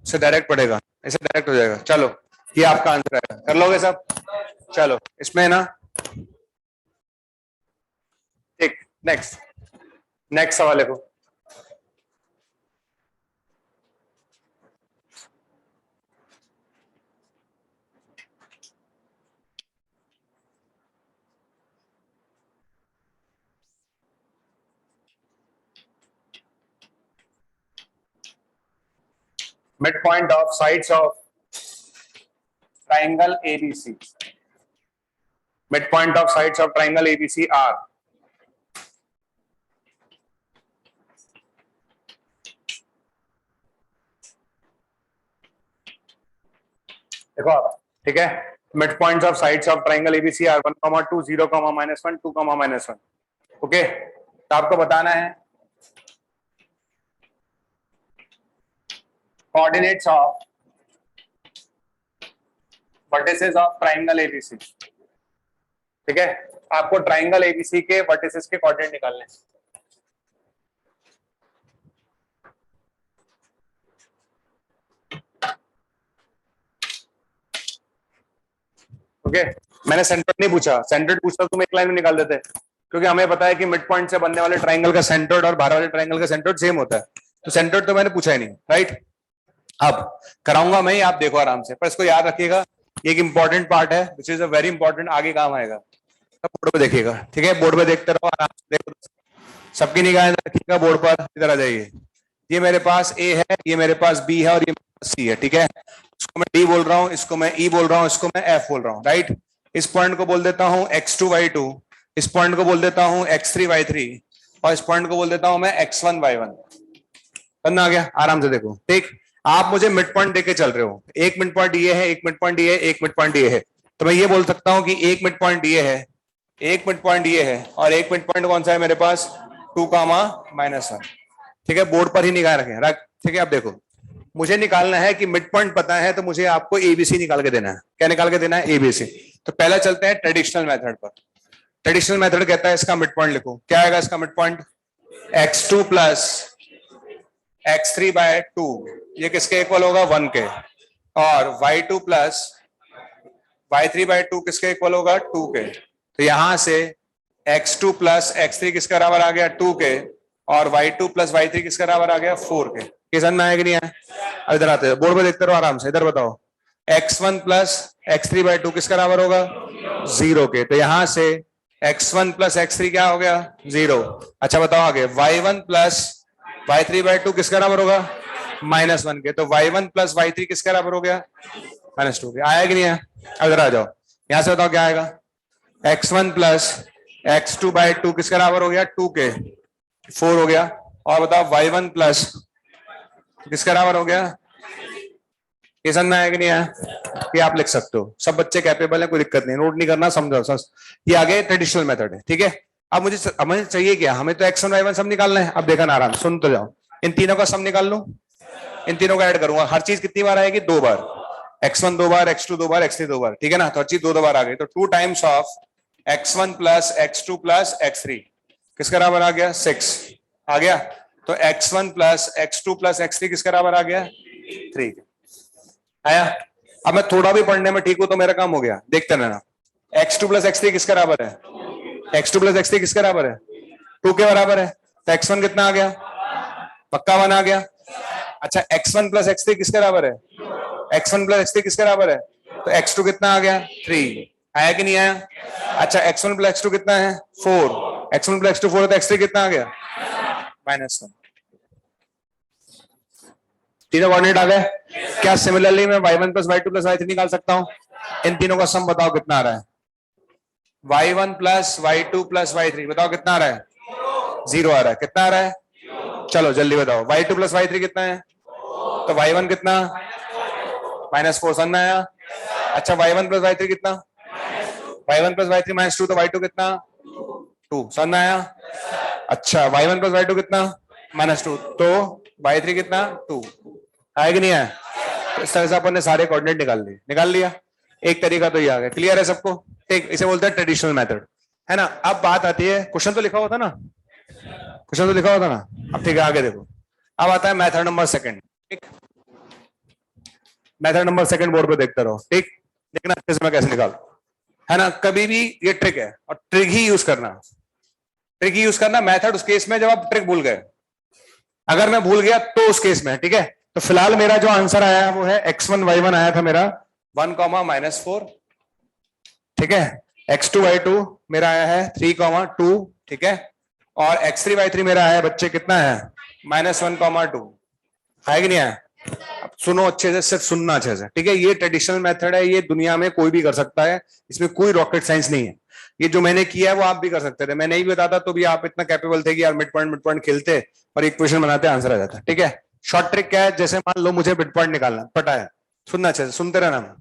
इससे डायरेक्ट पड़ेगा, इससे डायरेक्ट हो जाएगा। चलो ये आपका आंसर है, कर लोगे सब? चलो इसमें ना, ठीक, नेक्स्ट नेक्स्ट सवाल देखो। midpoint of sides of triangle ABC. Midpoint of sides of triangle ABC are देखो आप, ठीक है, mid points of sides of triangle ABC are 1, 2, 0, -1, 2, -1। Okay, तो आपको बताना है coordinates of vertices of triangle ABC. ठीक है, आपको ट्राइंगल एबीसी के वर्टिसेस के कोऑर्डिनेट निकालने हैं। ओके, मैंने सेंटर नहीं पूछा, सेंटर पूछता तो तुम एक लाइन में निकाल देते, क्योंकि हमें पता है कि मिड पॉइंट से बनने वाले ट्राइंगल का सेंटर्ड और बाहर वाले ट्राइंगल का सेंटर्ड सेम होता है, तो सेंटर्ड तो मैंने पूछा ही नहीं, राइट। अब कराऊंगा मैं ही, आप देखो आराम से, पर इसको याद रखिएगा, एक इंपॉर्टेंट पार्ट है which is a very important, आगे काम आएगा, तब बोर्ड पे देखिएगा। ठीक है, बोर्ड पे देखते रहो आराम से, देखो सबकी निगाहें रखिएगा बोर्ड पर, इधर आ जाइए। ये मेरे पास ए है, ये मेरे पास बी है और ये मेरे पास सी है। ठीक है, इसको मैं डी बोल रहा हूँ, इसको मैं ई बोल रहा हूँ, इसको मैं एफ बोल रहा हूँ, राइट। इस पॉइंट को बोल देता हूँ x2 y2, इस पॉइंट को बोल देता हूँ x3 y3 और इस पॉइंट को बोल देता हूँ मैं x1 y1। करना आ गया, आराम से देखो। ठीक, आप मुझे मिड पॉइंट देके चल रहे हो, एक मिड पॉइंट ये है, एक मिड पॉइंट ये है, एक मिड पॉइंट ये है, तो मैं ये बोल सकता हूँ कि एक मिड पॉइंट ये है, एक मिड पॉइंट ये है और एक मिड पॉइंट कौन सा है मेरे पास, 2, -1। ठीक है, बोर्ड पर ही निगाह रखें, रख। ठीक है, अब देखो मुझे निकालना है कि मिड पॉइंट पता है, तो मुझे आपको एबीसी निकाल के देना है। क्या निकाल के देना है? एबीसी। तो पहला चलते हैं ट्रेडिशनल मेथड पर। ट्रेडिशनल मेथड कहता है इसका मिड पॉइंट लिखो, क्या आएगा इसका mid point, x2 plus x3/2, ये किसके इक्वल होगा, 1 के, और y2 प्लस y3/2 किसके इक्वल होगा, 2 के। तो यहां से x2 प्लस x3 किसके बराबर आ गया, 2 के, और y2 प्लस y3 किसके बराबर आ गया, 4 के। समझ में आया कि नहीं है? अब इधर आते हैं, बोर्ड पे देखते रहो आराम से, इधर बताओ x1 प्लस x3/2 किसके बराबर होगा, 0 के। तो यहां से x1 प्लस x3 क्या हो गया, 0। अच्छा बताओ आगे, y1 प्लस y3/2 किसके बराबर होगा, -1 के। तो y1 प्लस y3 किसके बराबर हो गया, -2 के। आया कि नहीं है? अब इधर आ जाओ, यहां से बताओ क्या आएगा, x1 प्लस x2/2 किसके बराबर हो गया, 2 के, 4 हो गया। और बताओ y1 प्लस किसके बराबर हो गया, ये समझ में आया कि नहीं आया? ये आप लिख सकते हो, सब बच्चे कैपेबल है, कोई दिक्कत नहीं, नोट नहीं करना, समझो सर। ये आगे ट्रेडिशनल मेथड है। ठीक है, अब मुझे चाहिए क्या, हमें तो x1 y1 सब निकालना है। अब देखा ना, आराम सुन तो जाओ, इन तीनों का सम निकाल लूं, इन तीनों का ऐड करूंगा, हर चीज कितनी बार आएगी, 2 बार, x1 2 बार, x2 2 बार, x3 2 बार। ठीक है ना, तो हर चीज 2 बार आ गई, तो 2 times of x1 plus x2 plus x3 किसके बराबर आ गया, 6 आ गया। तो x1 plus x2 plus x3 किसके बराबर आ गया, 3 आया। अब मैं थोड़ा भी पढ़ने में ठीक हूं तो मेरा काम हो गया, देखते रहना। x2 प्लस x3 किसके बराबर है, x2 प्लस x3 किसके बराबर है, 2 के बराबर है। तो x1 कितना आ गया, पक्का 1 आ गया। अच्छा x1 प्लस x3 किसके बराबर है, x1 प्लस x3 किसके बराबर है, तो x2 कितना आ गया, 3। आया कि नहीं आया? अच्छा x1 प्लस x2 कितना है, 4, x1 प्लस x2 4 है, तो x3 कितना आ गया, -1। तीनों कोऑर्डिनेट आ गए। क्या सिमिलरली मैं y1 plus y2 plus y3 निकाल सकता हूं? इन तीनों का सम बताओ कितना आ रहा है, y1 plus y2 plus y3 बताओ कितना आ रहा है, 0 आ रहा है। कितना आ रहा है, चलो जल्दी बताओ, y2 प्लस y3 कितना है, तो y1 कितना, -4, समझ में आया? अच्छा y1 प्लस y3 कितना, y1 प्लस y3 -2, तो y2 कितना, 2, समझ में आया? अच्छा y1 प्लस y2 कितना, -2, तो y3 कितना, 2। आया कि नहीं आया? तो इस तरह से अपन ने सारे कोऑर्डिनेट निकाल लिया। एक तरीका तो ये आ गया, क्लियर है सबको? एक इसे बोलते हैं ट्रेडिशनल मेथड, है ना। अब बात आती है, क्वेश्चन तो लिखा हुआ था ना, क्वेश्चन तो लिखा हुआ था ना। अब ठीक है, आगे देखो। अब आता है मेथड नंबर सेकंड। ठीक, मेथड नंबर सेकंड बोर्ड पे देखते रहो। ठीक, देखना अच्छे से मैं कैसे निकालू, है ना। कभी भी ये ट्रिक है और ट्रिक ही यूज करना, ट्रिक ही यूज करना। मेथड उस केस में जब आप ट्रिक भूल गए, अगर मैं भूल गया तो उस केस में, ठीक है। तो फिलहाल मेरा जो आंसर आया वो है x1 y1 आया था मेरा 1, -4, ठीक है। x2 y2 मेरा आया है 3, 2, ठीक है। और x3 y3 मेरा आया बच्चे कितना है -1, 2, है कि नहीं है? अब सुनो अच्छे से, सिर्फ सुनना अच्छे से, ठीक है। ये ट्रेडिशनल मेथड है, ये दुनिया में कोई भी कर सकता है, इसमें कोई रॉकेट साइंस नहीं है। ये जो मैंने किया है वो आप भी कर सकते थे, मैं नहीं बताता तो भी आप इतना कैपेबल थे कि यार मिड पॉइंट खेलते और एक क्वेश्चन बनाते, आंसर आ जाता, ठीक है। शॉर्ट ट्रिक क्या है, जैसे मान लो मुझे मिड पॉइंट निकालना, पता है, सुनना अच्छे से, सुनते रहना।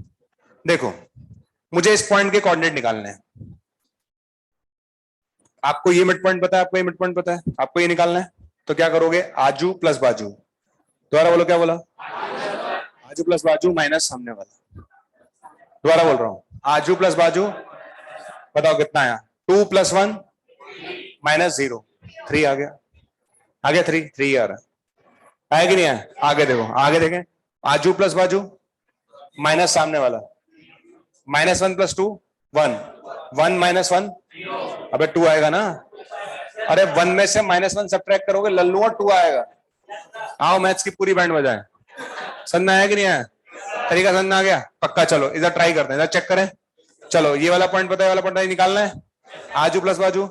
देखो, मुझे इस पॉइंट के कोऑर्डिनेट निकालने हैं। आपको ये मिड पॉइंट पता है, आपको ये मिड पॉइंट पता है, आपको ये निकालना है। तो क्या करोगे, आजू प्लस बाजू, दोबारा बोलो, क्या बोला? आजू प्लस बाजू माइनस सामने वाला। दोबारा बोल रहा हूं, आजू प्लस बाजू, बताओ कितना आया? 2 + 1 -0, 3 आ गया। आ गया 3 आ रहा है कि नहीं है? आगे देखो, आगे देखें, आजू प्लस बाजू माइनस सामने वाला, -1 + 2 1, 1 - 1, अबे 2 आएगा ना। अरे 1 में से -1 सब्ट्रैक्ट करोगे लल्लू और 2 आएगा। आओ मैथ्स की पूरी बैंड बजाए। समझ आया कि नहीं आया? तरीका समझ आ गया? पक्का। चलो इधर ट्राई करते हैं, इधर चेक करें। चलो ये वाला पॉइंट पता है, वाला पॉइंट निकालना है। आजू प्लस बाजू,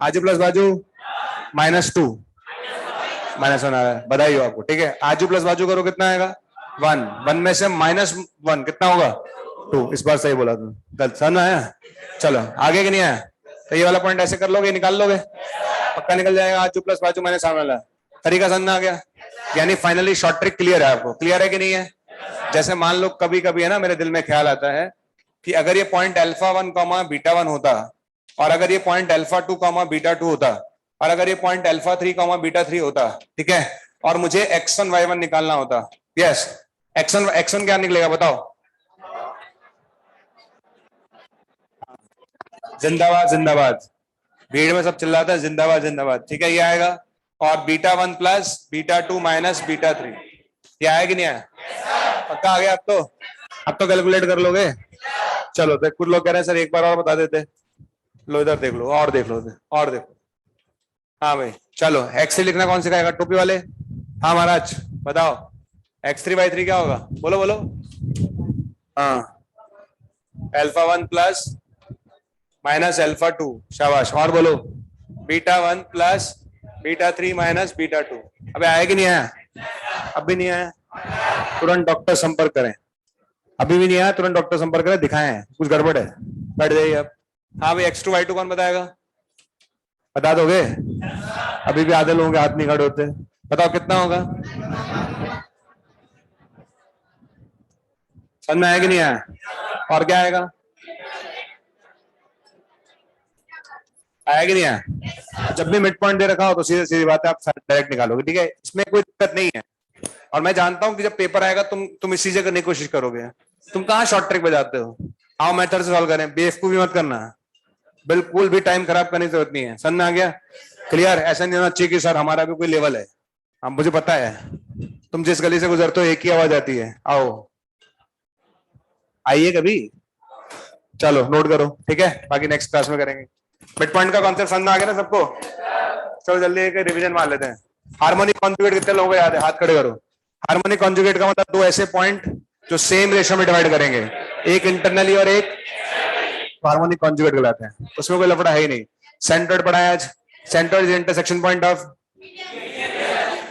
आजू प्लस बाजू -2, -1 आ रहा है, बधाई हो आपको, ठीक है। आजू प्लस बाजू करो, कितना आएगा? 1, 1 में से -1 कितना होगा? 2। इस बार सही बोला तुम, गलत समझ आया? चलो आगे कि नहीं आया? तो ये वाला पॉइंट ऐसे कर लोगे, निकाल लोगे, पक्का निकल जाएगा। आजू प्लस बाजू माइनस सामने वाला, तरीका समझ आ गया? यानी फाइनली शॉर्ट ट्रिक क्लियर है आपको, क्लियर है कि नहीं है? जैसे मान लो कभी कभी है ना, मेरे दिल में ख्याल आता है कि अगर ये पॉइंट α1, β1 होता, और अगर ये पॉइंट α2, β2 होता, और अगर ये पॉइंट α3, β3 होता, ठीक है, और मुझे x1 y1 निकालना होता। यस, x1 क्या निकलेगा बताओ? जिंदाबाद जिंदाबाद, भीड़ में सब चिल्लाता है जिंदाबाद जिंदाबाद, ठीक है। ये आएगा, और β1 + β2 - β3, ये आया कि नहीं आया? पक्का आ गया? अब तो कैलकुलेट कर लोगे। चलो देख, कुछ लोग कह रहे हैं सर एक बार और बता देते। लो इधर देख लो, और देख लो, और देखो। हाँ भाई चलो, x3 लिखना कौन सिखाएगा? टोपी वाले। हाँ महाराज बताओ, x3 y3 क्या होगा? बोलो बोलो। हाँ, α1 + -α2, शाबाश। और बोलो, β1 + β3 - β2। अबे आया कि नहीं आया? अब भी नहीं आया, तुरंत डॉक्टर संपर्क करें। अभी भी नहीं आया, तुरंत डॉक्टर संपर्क करें, दिखाएं कुछ गड़बड़ है। बैठ जाइए अब। हाँ भाई, x2 y2 कौन बताएगा? बता दोगे? अभी भी आधे लोगों के हाथ नहीं खड़े होते। बताओ कितना होगा? समझ में आया कि नहीं आया? और क्या आएगा? आया कि नहीं आया? जब भी मिड पॉइंट दे रखा हो तो सीधे सीधी बात है, आप डायरेक्ट निकालोगे, ठीक है, इसमें कोई दिक्कत नहीं है। और मैं जानता हूं कि जब पेपर आएगा तुम इस चीजें करने की कोशिश करोगे। तुम कहाँ शॉर्ट ट्रिक बजाते हो? आओ मेथड से सॉल्व करें, बेवकूफी मत करना, बिल्कुल भी टाइम खराब करने की जरूरत नहीं है। समझ में आ गया? क्लियर? ऐसा नहीं होना चाहिए कि सर हमारा भी कोई लेवल है। हम, मुझे पता है तुम जिस गली से गुजरते हो एक ही आवाज आती है। आओ आइए कभी, चलो नोट करो, ठीक है, बाकी नेक्स्ट क्लास में करेंगे। मिड पॉइंट का कॉन्सेप्ट समझ में आ गया ना सबको? चलो जल्दी एक रिवीजन मार लेते हैं। हार्मोनिक कॉन्जुगेट कितने लोगों को याद है? हाथ खड़े करो। हार्मोनिक कॉन्जुगेट का मतलब दो ऐसे पॉइंट जो सेम रेशियो में डिवाइड करेंगे, एक इंटरनली और एक हार्मोनिक कॉन्जुगेट कहलाते हैं। उसमें कोई लफड़ा है ही नहीं। सेंटर्ड पढ़ा है आज। Centre is intersection point of,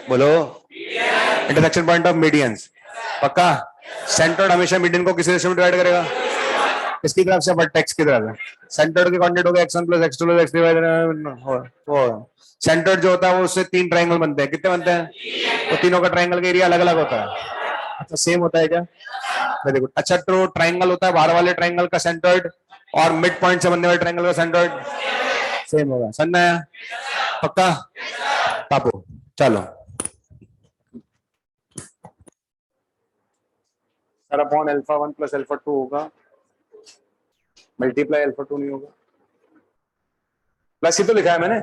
बोलो, इंटरसेक्शन पॉइंट ऑफ मीडियंस। पक्का? सेंटर्ड हमेशा मीडियन को किसी रेशियो में डिवाइड करेगा? किसकी तरफ से? वर्टेक्स की तरफ से। सेंटर्ड के कोऑर्डिनेट हो गया x1 + x2 + x3 वो सेंटर्ड जो होता है वो उससे 3 ट्रायंगल बनते हैं। कितने बनते हैं? तो तीनों का ट्रायंगल का एरिया अलग अलग होता है। अच्छा सेम होता है क्या? Very good. अच्छा तो ट्रायंगल होता है, बाहर वाले ट्रायंगल का सेंटर्ड और मिड पॉइंट से बनने वाले ट्रायंगल का सेंटर्ड सेम होगा। समझ में आया? पक्का? पापू चलो। Sir upon alpha 1 plus alpha 2 होगा, मल्टीप्लाई अल्फा 2 नहीं होगा, प्लस ही तो लिखा है मैंने।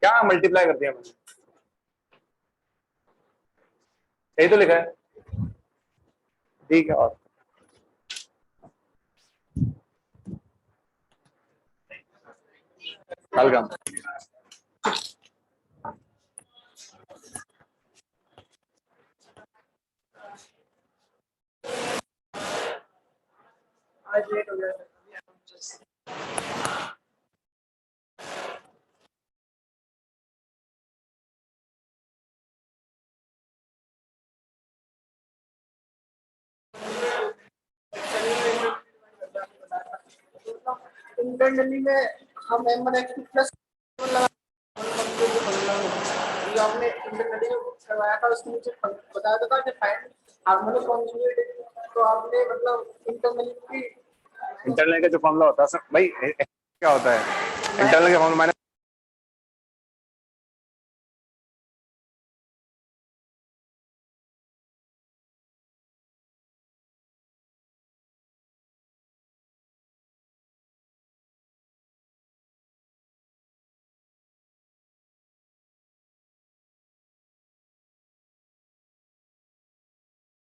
क्या मल्टीप्लाई कर दिया मैंने, यही तो लिखा है। ठीक है, और वेलकम। आज लेट हो गया। इंटरनली में हम m1x प्लस जो आपने इंटरनली करवाया था उसके नीचे बताया था कि फाइंड हार्मोनिक कॉन्जुगेट, तो आपने मतलब इंटरनली का जो फॉर्मूला होता है भाई क्या होता है इंटरनल का फॉर्मूला मैंने